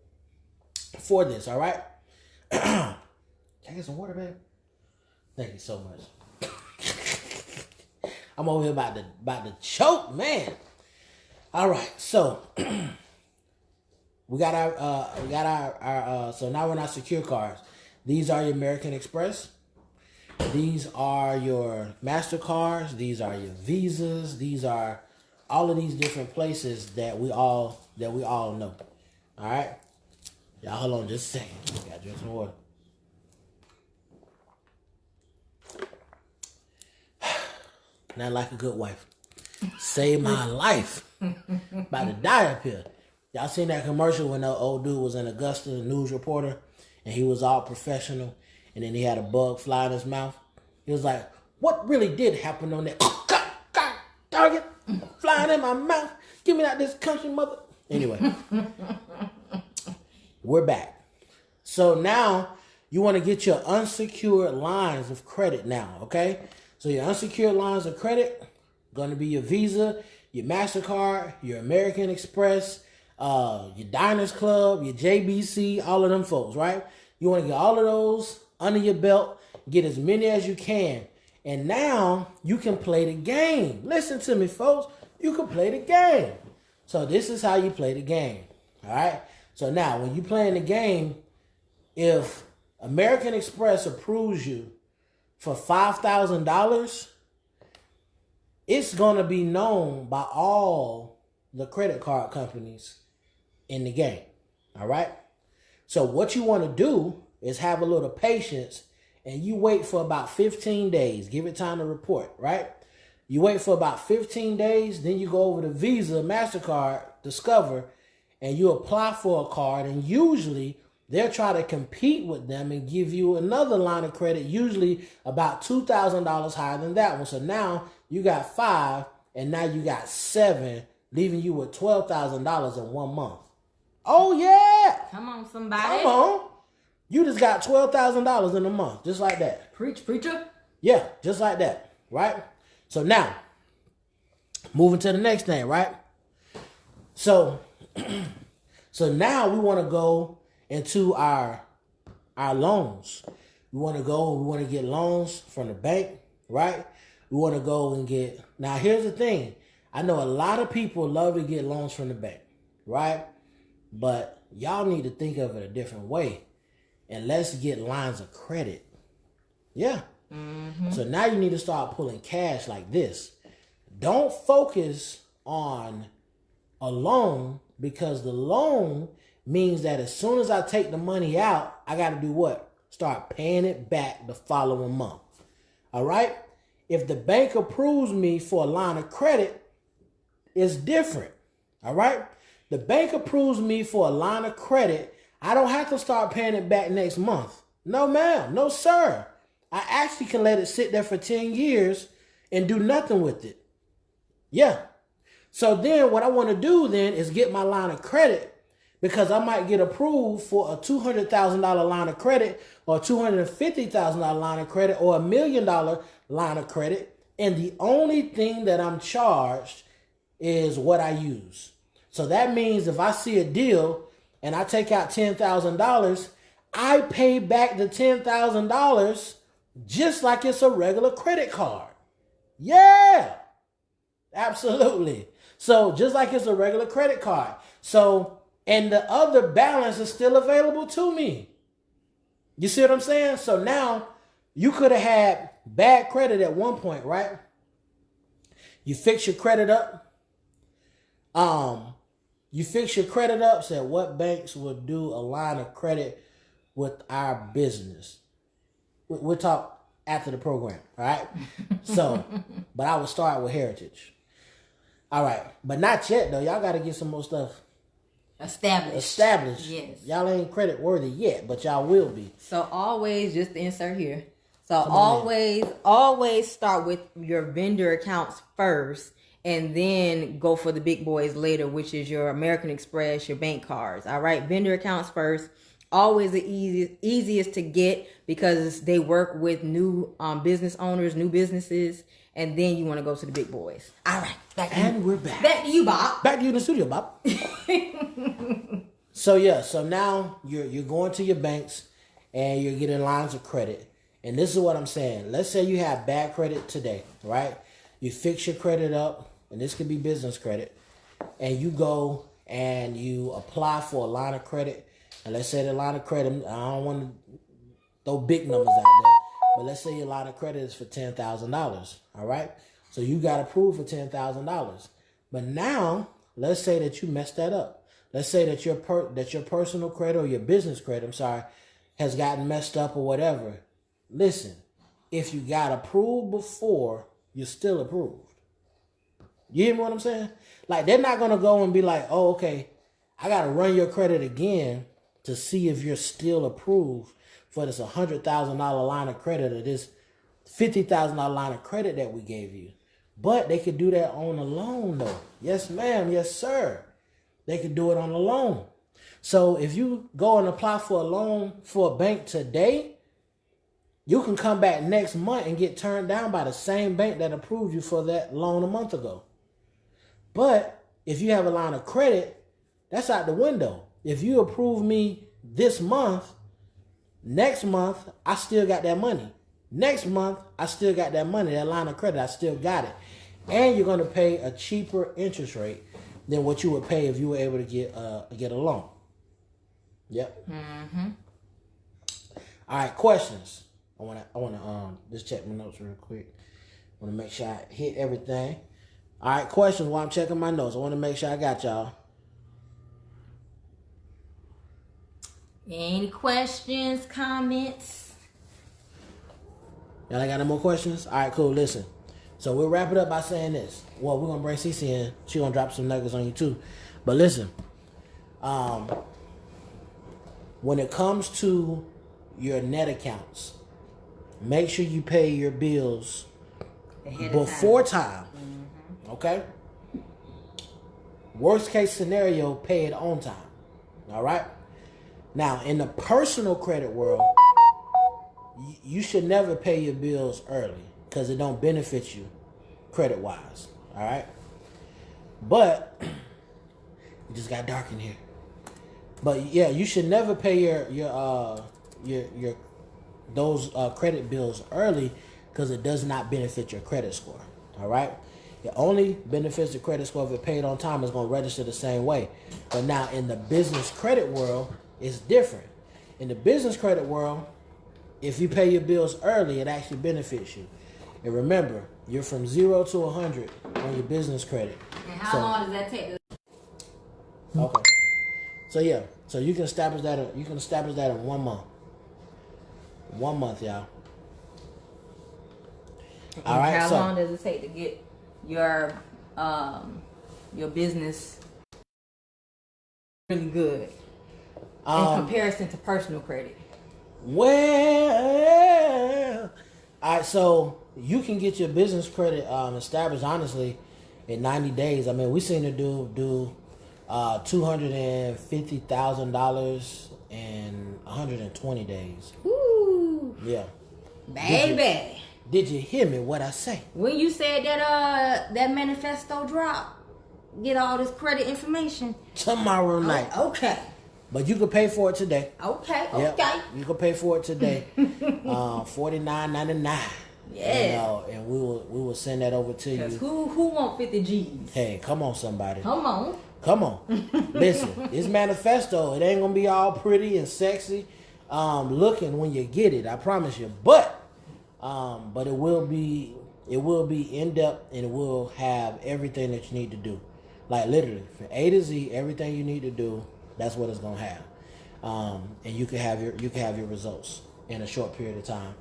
for this. All right. Can I get some water, babe? Thank you so much. I'm over here about to choke, man. All right, so we got our so now we're not secure cards. These are your American Express. These are your MasterCards. These are your Visas. These are all of these different places that we all know. All right, y'all hold on just a second. Gotta drink some water. Not like a good wife. Saved my life. About to die up here. Y'all seen that commercial when the old dude was in Augusta, the news reporter, and he was all professional, and then he had a bug fly in his mouth? He was like, what really did happen on that? God, dog it, flying in my mouth. Give me out this country, mother. Anyway, we're back. So now you want to get your unsecured lines of credit now, okay? So your unsecured lines of credit, going to be your Visa, your MasterCard, your American Express, your Diners Club, your JBC, all of them folks, right? You want to get all of those under your belt, get as many as you can. And now you can play the game. Listen to me, folks. You can play the game. So this is how you play the game, all right? So now when you playing the game, if American Express approves you for $5,000, it's going to be known by all the credit card companies in the game. All right. So what you want to do is have a little patience and you wait for about 15 days. Give it time to report, right? You wait for about 15 days. Then you go over to Visa, MasterCard, Discover, and you apply for a card. And usually they'll try to compete with them and give you another line of credit, usually about $2,000 higher than that one. So now you got 5 and now you got 7, leaving you with $12,000 in 1 month. Oh, yeah. Come on, somebody. Come on. You just got $12,000 in a month, just like that. Preach, preacher. Yeah, just like that, right? So now, moving to the next thing, right? So now we want to go into our loans. We want to get loans from the bank, right? We want to go and get, now here's the thing. I know a lot of people love to get loans from the bank, right? But y'all need to think of it a different way. And let's get lines of credit. Yeah. Mm-hmm. So now you need to start pulling cash like this. Don't focus on a loan, because the loan means that as soon as I take the money out, I got to do what? Start paying it back the following month. All right? If the bank approves me for a line of credit, it's different. All right? The bank approves me for a line of credit. I don't have to start paying it back next month. No, ma'am. No, sir. I actually can let it sit there for 10 years and do nothing with it. Yeah. So then what I want to do then is get my line of credit, because I might get approved for a $200,000 line of credit or a $250,000 line of credit or $1 million line of credit. And the only thing that I'm charged is what I use. So that means if I see a deal and I take out $10,000, I pay back the $10,000 just like it's a regular credit card. Yeah, absolutely. So just like it's a regular credit card. So, and the other balance is still available to me. You see what I'm saying? So now you could have had bad credit at one point, right? You fix your credit up. Said what banks would do a line of credit with our business. We'll talk after the program, all right? So, but I would start with Heritage. All right, but not yet, though. Y'all got to get some more stuff established. Yes. Y'all ain't credit worthy yet, but y'all will be. So always, just insert here. So always start with your vendor accounts first, and then go for the big boys later, which is your American Express, your bank cards. All right, vendor accounts first. Always the easiest to get, because they work with new business owners, new businesses, and then you want to go to the big boys. All right, we're back. Back to you, Bob. Back to you in the studio, Bob. So now you're going to your banks and you're getting lines of credit. And this is what I'm saying. Let's say you have bad credit today, right? You fix your credit up, and this could be business credit, and you go and you apply for a line of credit. And let's say the line of credit, I don't want to throw big numbers out there, but let's say your line of credit is for $10,000. All right. So you got approved for $10,000. But now let's say that you messed that up. Let's say that your personal credit or your business credit, has gotten messed up or whatever. Listen, if you got approved before, you're still approved. You hear me what I'm saying? Like, they're not going to go and be like, oh, okay, I got to run your credit again to see if you're still approved for this $100,000 line of credit or this $50,000 line of credit that we gave you. But they could do that on a loan, though. Yes, ma'am. Yes, sir. They could do it on a loan. So if you go and apply for a loan for a bank today, you can come back next month and get turned down by the same bank that approved you for that loan a month ago. But if you have a line of credit, that's out the window. If you approve me this month, next month, I still got that money. Next month, I still got that money. That line of credit, I still got it. And you're going to pay a cheaper interest rate than what you would pay if you were able to get a loan. Yep. Mm-hmm. All right, questions. I want to just check my notes real quick. Want to make sure I hit everything. All right, questions while I'm checking my notes. I want to make sure I got y'all. Any questions, comments? Y'all ain't got no more questions? All right, cool. Listen. So we'll wrap it up by saying this. Well, we're going to bring Cece in. She going to drop some nuggets on you too. But listen. When it comes to your net accounts, make sure you pay your bills before time. Okay? Worst case scenario, pay it on time. All right? Now, in the personal credit world, you should never pay your bills early because it don't benefit you credit-wise. All right? But it just got dark in here. But yeah, you should never pay your those credit bills early because it does not benefit your credit score. All right? It only benefits the credit score if it paid on time. It's going to register the same way. But now in the business credit world, it's different. In the business credit world, if you pay your bills early, it actually benefits you. And remember, you're from 0 to 100 on your business credit. And how long does that take? Okay. So yeah, so you can establish that. You can establish that in 1 month. 1 month, y'all. All right. How so, long does it take to get your business really good in comparison to personal credit? Well, all right. So you can get your business credit established honestly in 90 days. I mean, we seen it do $250,000 in 120 days. Ooh, Yeah, baby. Did you hear me? What I say? When you said that that manifesto drop, get all this credit information Tomorrow night. Oh, okay. But you can pay for it today. Okay. Yep. Okay. You can pay for it today. $49.99. Yeah. And we will send that over to you. Who want 50 G's? Hey, come on, somebody. Come on. Listen, it's manifesto. It ain't gonna be all pretty and sexy looking when you get it. I promise you. But it will be in depth and it will have everything that you need to do. Like literally from A to Z, everything you need to do. That's what it's gonna have. And you can have your results in a short period of time.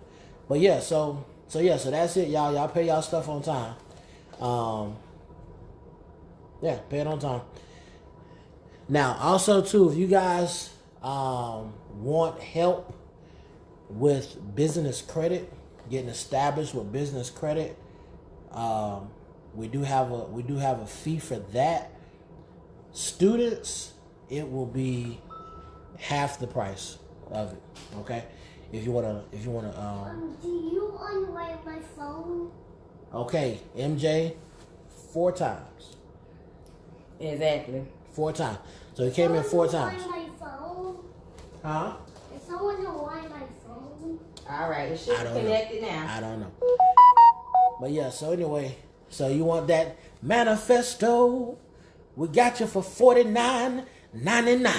But yeah, so that's it, y'all. Y'all pay y'all stuff on time. Yeah, pay it on time. Now, also too, if you guys want help with business credit, getting established with business credit, we do have a fee for that. Students, it will be half the price of it. Okay, if you wanna. Do you unwind my phone? Okay, MJ, 4 times. Exactly. 4 times. So it came in 4 times. My phone? Huh? Is someone unwind my phone? All right. It should be connected now. I don't know. But yeah. So anyway, so you want that manifesto? We got you for $49.99.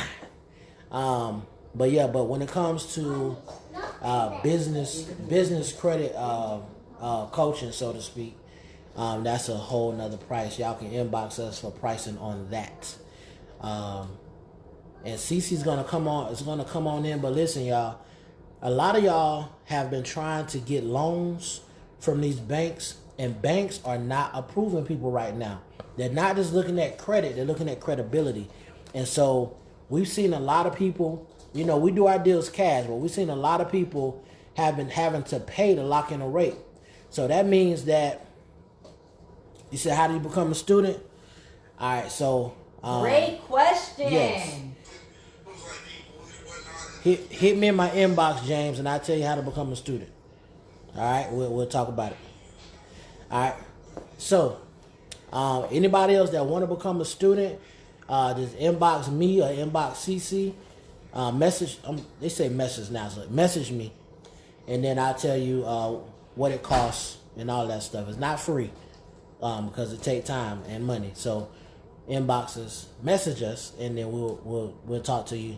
But when it comes to business credit coaching, so to speak, that's a whole nother price. Y'all can inbox us for pricing on that. And Cece's gonna come on. It's gonna come on in. But listen, y'all. A lot of y'all have been trying to get loans from these banks, and banks are not approving people right now. They're not just looking at credit; they're looking at credibility. And so we've seen a lot of people. You know, we do our deals cash, but we've seen a lot of people have been having to pay to lock in a rate. So that means that you said, how do you become a student? All right, so great question. Yes. Hit me in my inbox, James, and I'll tell you how to become a student. All right, we'll talk about it. All right, so anybody else that want to become a student, just inbox me or inbox CC. Message. They say message now, so message me, and then I'll tell you what it costs and all that stuff. It's not free because it takes time and money. So inbox us, message us, and then we'll talk to you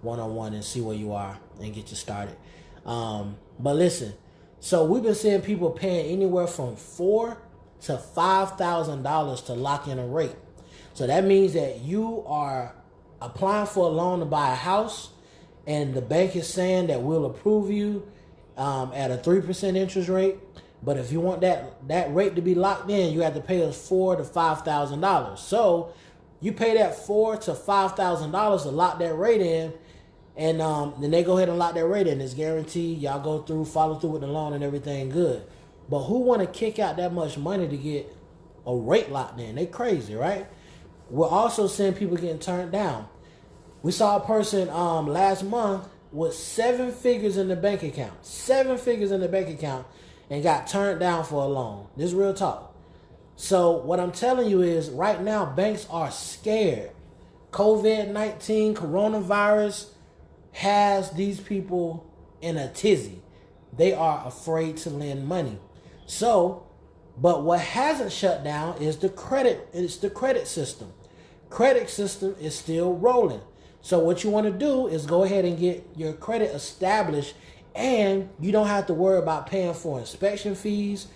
one-on-one and see where you are and get you started. But listen, So we've been seeing people paying anywhere from $4,000 to $5,000 to lock in a rate. So that means that you are applying for a loan to buy a house, and the bank is saying that we'll approve you at a 3% interest rate. But if you want that rate to be locked in, you have to pay us $4,000 to $5,000. So you pay that $4,000 to $5,000 to lock that rate in, and then they go ahead and lock that rate in. It's guaranteed. Y'all go through, follow through with the loan, and everything good. But who want to kick out that much money to get a rate locked in? They crazy, right? We're also seeing people getting turned down. We saw a person last month with 7 figures in the bank account. 7 figures in the bank account, and got turned down for a loan. This is real talk. So what I'm telling you is right now banks are scared. COVID-19, coronavirus has these people in a tizzy. They are afraid to lend money. So, but what hasn't shut down is the credit. It's the credit system. Credit system is still rolling. So what you want to do is go ahead and get your credit established, and you don't have to worry about paying for inspection fees,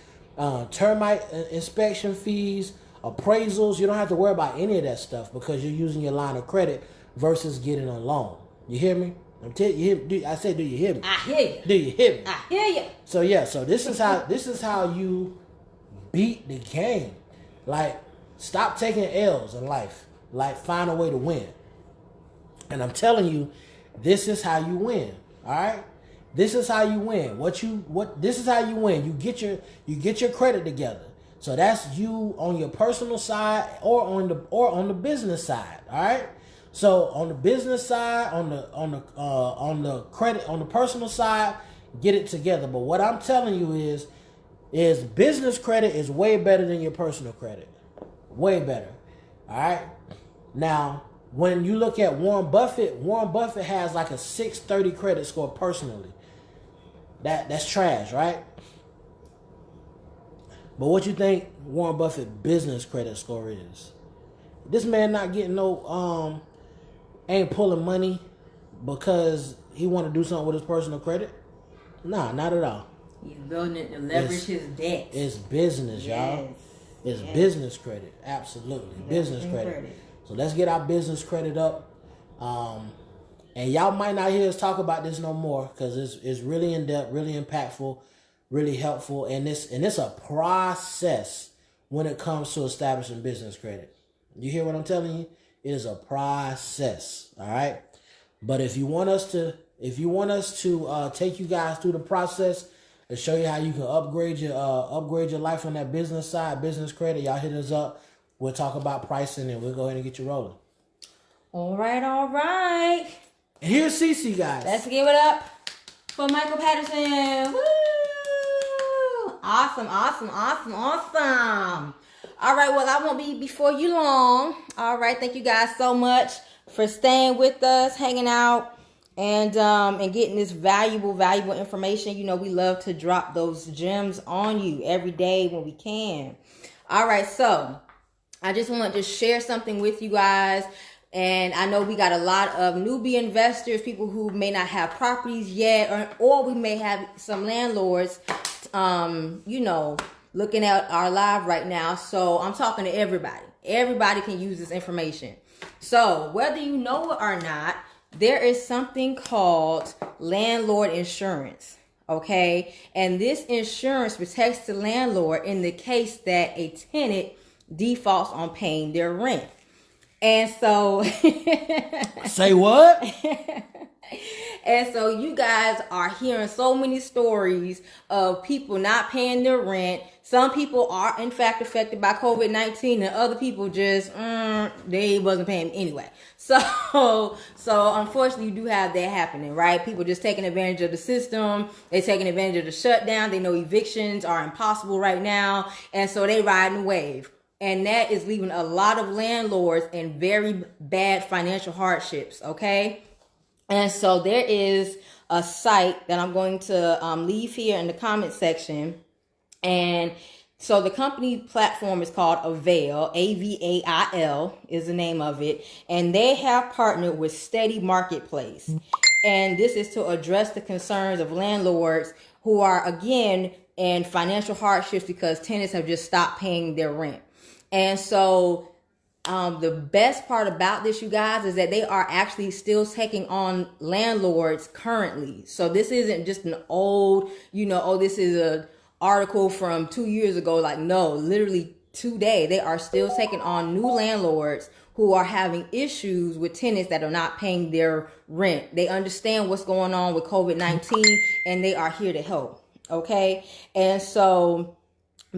termite inspection fees, appraisals. You don't have to worry about any of that stuff because you're using your line of credit versus getting a loan. You hear me? I said, do you hear me? I hear you. Do you hear me? I hear you. So yeah, so this is how you beat the game. Like, stop taking L's in life. Like, find a way to win. And I'm telling you, this is how you win. All right? This is how you win. This is how you win. You get your credit together. So that's you on your personal side or on the business side. All right? So on the business side, on the credit, on the personal side, get it together. But what I'm telling you is business credit is way better than your personal credit. Way better. All right? Now, when you look at Warren Buffett has like a 630 credit score personally. That's trash, right? But what you think Warren Buffett business credit score is? This man not getting no ain't pulling money because he want to do something with his personal credit? Nah, not at all. He's building it to leverage his debt. It's business, y'all. It's business credit. Absolutely. Business credit. So let's get our business credit up. And y'all might not hear us talk about this no more because it's really in depth, really impactful, really helpful, and it's a process when it comes to establishing business credit. You hear what I'm telling you? It is a process. All right. But if you want us to take you guys through the process and show you how you can upgrade your life on that business side, business credit, y'all hit us up. We'll talk about pricing and we'll go ahead and get you rolling. All right. And here's Cece, guys. Let's give it up for Michael Patterson. Woo! Awesome. All right, well, I won't be before you long. All right, thank you guys so much for staying with us, hanging out, and getting this valuable information. You know, we love to drop those gems on you every day when we can. All right, so I just want to share something with you guys. And I know we got a lot of newbie investors, people who may not have properties yet, or we may have some landlords, looking at our live right now. So I'm talking to everybody. Everybody can use this information. So whether you know it or not, there is something called landlord insurance. Okay. And this insurance protects the landlord in the case that a tenant defaults on paying their rent. And so say what? And so you guys are hearing so many stories of people not paying their rent. Some people are in fact affected by COVID-19, and other people just they wasn't paying anyway. So unfortunately you do have that happening, right? People just taking advantage of the system. They taking advantage of the shutdown. They know evictions are impossible right now, and so they riding the wave. And that is leaving a lot of landlords in very bad financial hardships, okay? And so there is a site that I'm going to leave here in the comment section. And so the company platform is called Avail, AVAIL is the name of it. And they have partnered with Steady Marketplace. And this is to address the concerns of landlords who are, again, in financial hardships because tenants have just stopped paying their rent. And so the best part about this, you guys, is that they are actually still taking on landlords currently. So this isn't just an old, this is a article from 2 years ago. Like, no, literally today, they are still taking on new landlords who are having issues with tenants that are not paying their rent. They understand what's going on with COVID-19 and they are here to help. Okay. And so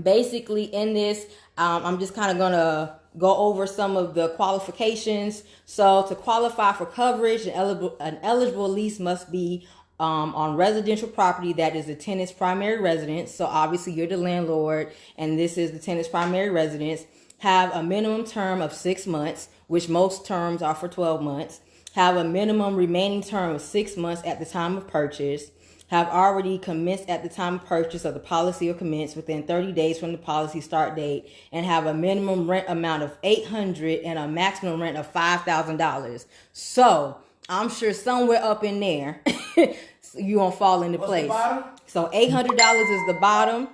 basically in this, I'm just kind of going to go over some of the qualifications. So to qualify for coverage, an eligible lease must be on residential property that is the tenant's primary residence. So obviously you're the landlord and this is the tenant's primary residence. Have a minimum term of 6 months, which most terms are for 12 months. Have a minimum remaining term of 6 months at the time of purchase. Have already commenced at the time of purchase of the policy or commenced within 30 days from the policy start date, and have a minimum rent amount of $800 and a maximum rent of $5,000. So I'm sure somewhere up in there you won't fall into place. So $800 is the bottom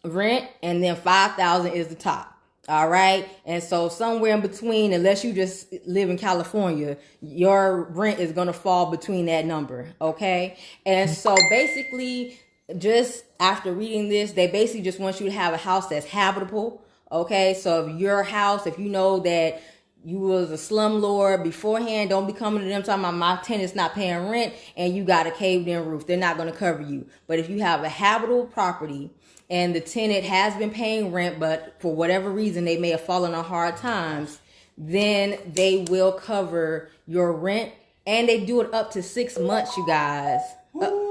rent, and then $5,000 is the top. All right. And so somewhere in between, unless you just live in California, your rent is going to fall between that number. Okay. And so basically, just after reading this, they basically just want you to have a house that's habitable. Okay. So if your house, if you know that you was a slumlord beforehand, don't be coming to them talking about my tenant's not paying rent and you got a caved in roof. They're not going to cover you. But if you have a habitable property and the tenant has been paying rent, but for whatever reason they may have fallen on hard times, then they will cover your rent. And they do it up to 6 months, you guys.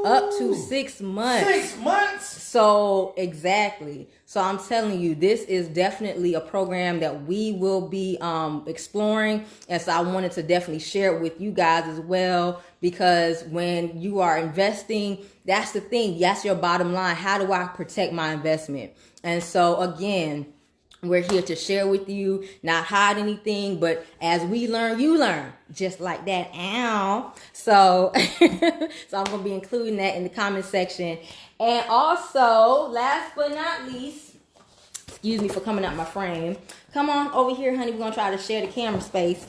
Up to 6 months. 6 months? So, exactly. So I'm telling you, this is definitely a program that we will be exploring. And so I wanted to definitely share it with you guys as well, because when you are investing, that's the thing. That's your bottom line. How do I protect my investment? And so again, we're here to share with you, not hide anything, but as we learn, you learn. Just like that. Ow. So, so I'm going to be including that in the comment section. And also, last but not least, excuse me for coming out my frame. Come on over here, honey. We're going to try to share the camera space.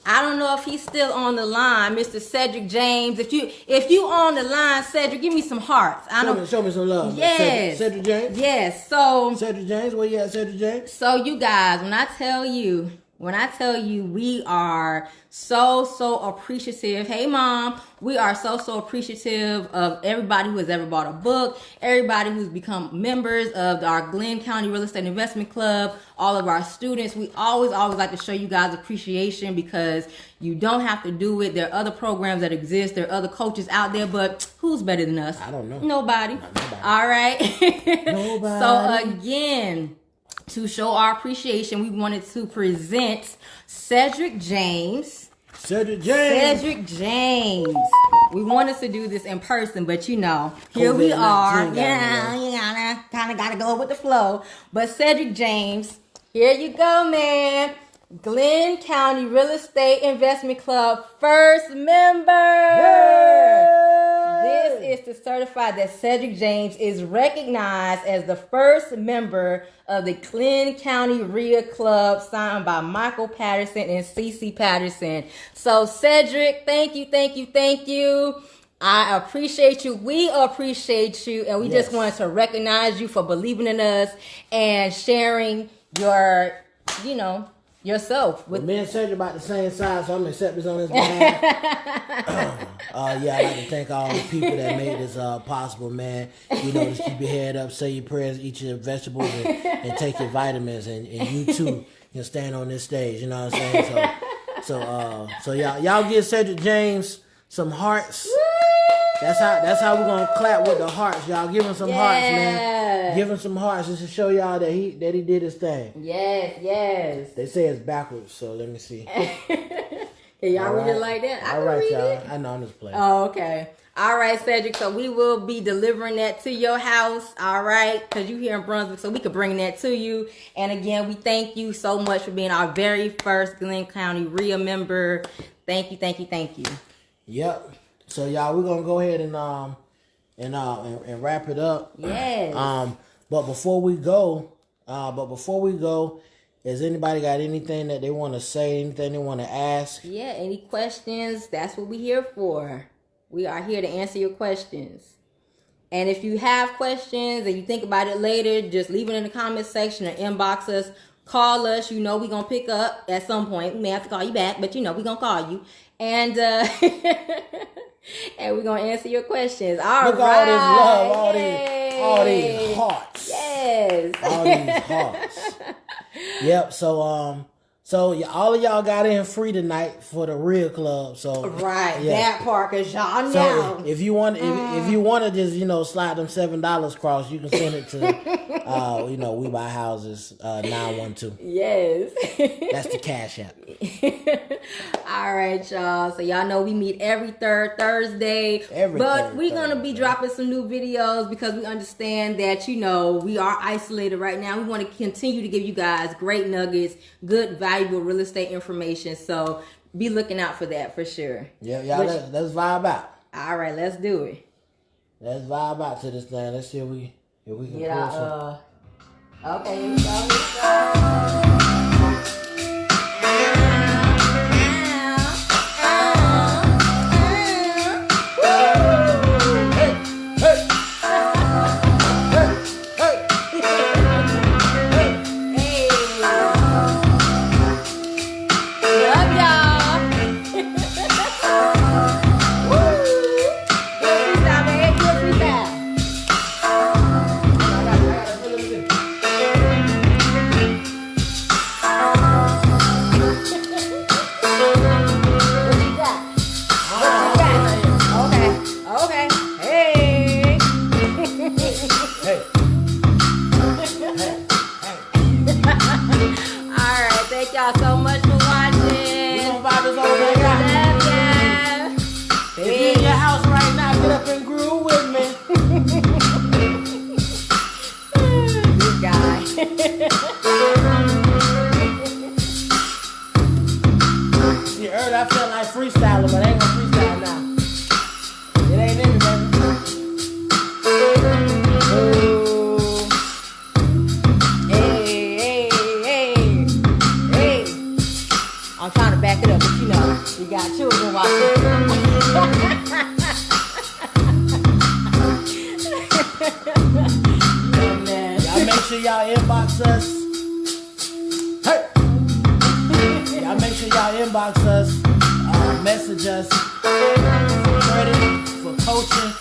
I don't know if he's still on the line, Mr. Cedric James. If you on the line, Cedric, give me some hearts. Show me some love. Yes. Cedric James? Yes. So Cedric James, where you at, Cedric James? So you guys, when I tell you we are so appreciative. Hey mom, we are so appreciative of everybody who has ever bought a book, everybody who's become members of our Glenn County Real Estate Investment Club, all of our students. We always like to show you guys appreciation because you don't have to do it. There are other programs that exist. There are other coaches out there, but who's better than us? I don't know. Nobody. Nobody. All right. Nobody. So again, to show our appreciation, we wanted to present Cedric James. Cedric James. Cedric James. We wanted to do this in person, but here we are. Yeah, you kind of gotta go with the flow. But Cedric James, here you go, man. Glenn County Real Estate Investment Club first member. Yay! This is to certify that Cedric James is recognized as the first member of the Glenn County RIA Club, signed by Michael Patterson and CC Patterson. So Cedric, thank you. I appreciate you. We appreciate you. And we just wanted to recognize you for believing in us and sharing your, yourself. With me and Cedric about the same size, so I'm accepting this on his behalf. I'd like to thank all the people that made this possible, man. Just keep your head up, say your prayers, eat your vegetables, and take your vitamins, and you too can stand on this stage. You know what I'm saying? So y'all give Cedric James some hearts. That's how we're gonna clap with the hearts. Y'all give him some hearts, man. Give him some hearts just to show y'all that he did his thing. Yes. They say it's backwards, so let me see. Can y'all read it like that? All right, y'all. I know, I'm just playing. Oh, okay. All right, Cedric. So we will be delivering that to your house. All right, because you here in Brunswick, so we could bring that to you. And again, we thank you so much for being our very first Glenn County RIA member. Thank you. Yep. So y'all, we're gonna go ahead and and wrap it up. Yes. But before we go, has anybody got anything that they want to say? Anything they want to ask? Yeah. Any questions? That's what we're here for. We are here to answer your questions. And if you have questions and you think about it later, just leave it in the comment section or inbox us. Call us. You know we're going to pick up at some point. We may have to call you back, but you know we're going to call you. And and we're going to answer your questions. All Look right. all this love, all these hearts. Yes. All these hearts. Yep. So all of y'all got in free tonight for the Real Club. So Right, yeah. that part, cause y'all So know. if you want, if you want to just slide them $7 across, you can send it to We Buy Houses 912. Yes. That's the Cash App. All right, y'all. So y'all know we meet every third Thursday. But we're gonna be dropping some new videos because we understand that we are isolated right now. We want to continue to give you guys great nuggets, good valuable real estate information. So be looking out for that for sure. Yeah, y'all. Let's vibe out. All right, let's do it. Let's vibe out to this thing. Let's see if we can Get pull some. out. Okay, here we go. Here we go. Y'all so much for watching. We gonna vibe this all day out. If you're in your house right now, get up and groove with me. Good guy. See, earlier I felt like freestyling, but I ain't gonna freestyle now. It ain't in me, baby. I'm trying to back it up, but you got children watching. Y'all make sure y'all inbox us. Hey! Y'all make sure y'all inbox us, message us for credit, for coaching,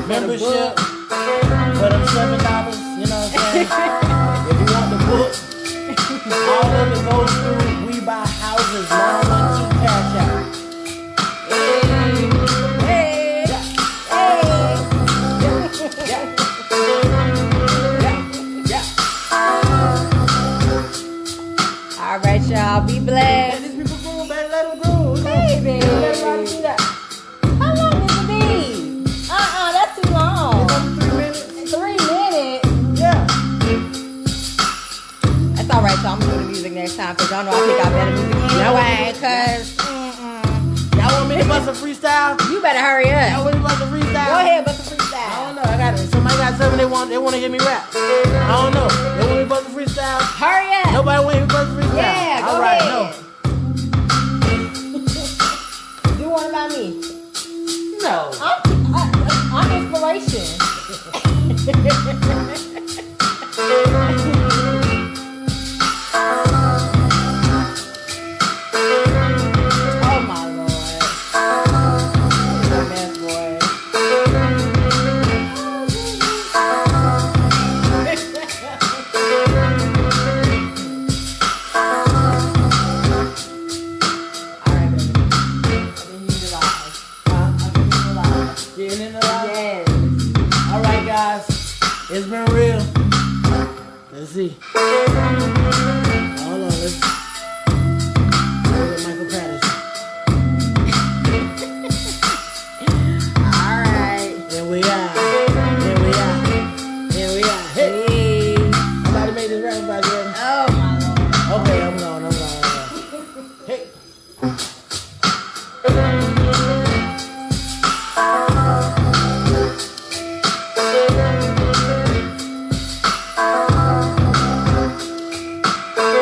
membership, for them $7, you know what I'm saying? If you want the book, all of it goes through We Buy Houses 912 Cash App. All right, y'all. Be blessed. Let these people groove, baby. Let them groove. Baby. Let everybody do that. How long does it be? That's too long. 3 minutes. 3 minutes. Yeah. That's all right, y'all. I'm gonna do the music next time because y'all know I pick out better music anyway. Cause Y'all want me to bust a freestyle? you better hurry Y'all up. want me to bust a freestyle? Go ahead, bust a I freestyle. don't know. I got it. Somebody got something they want to hear me rap. I don't know. They want me to bust a freestyle? Hurry up. Nobody want me to bust a freestyle? Yeah, go all right, ahead. Do one about me. No. I'm inspiration. Oh my Lord. You're the best, boy. Alright, baby. Getting in the live? Yes. All right, guys. It's been real. Let's see. Hold on. Let's get Michael Patton.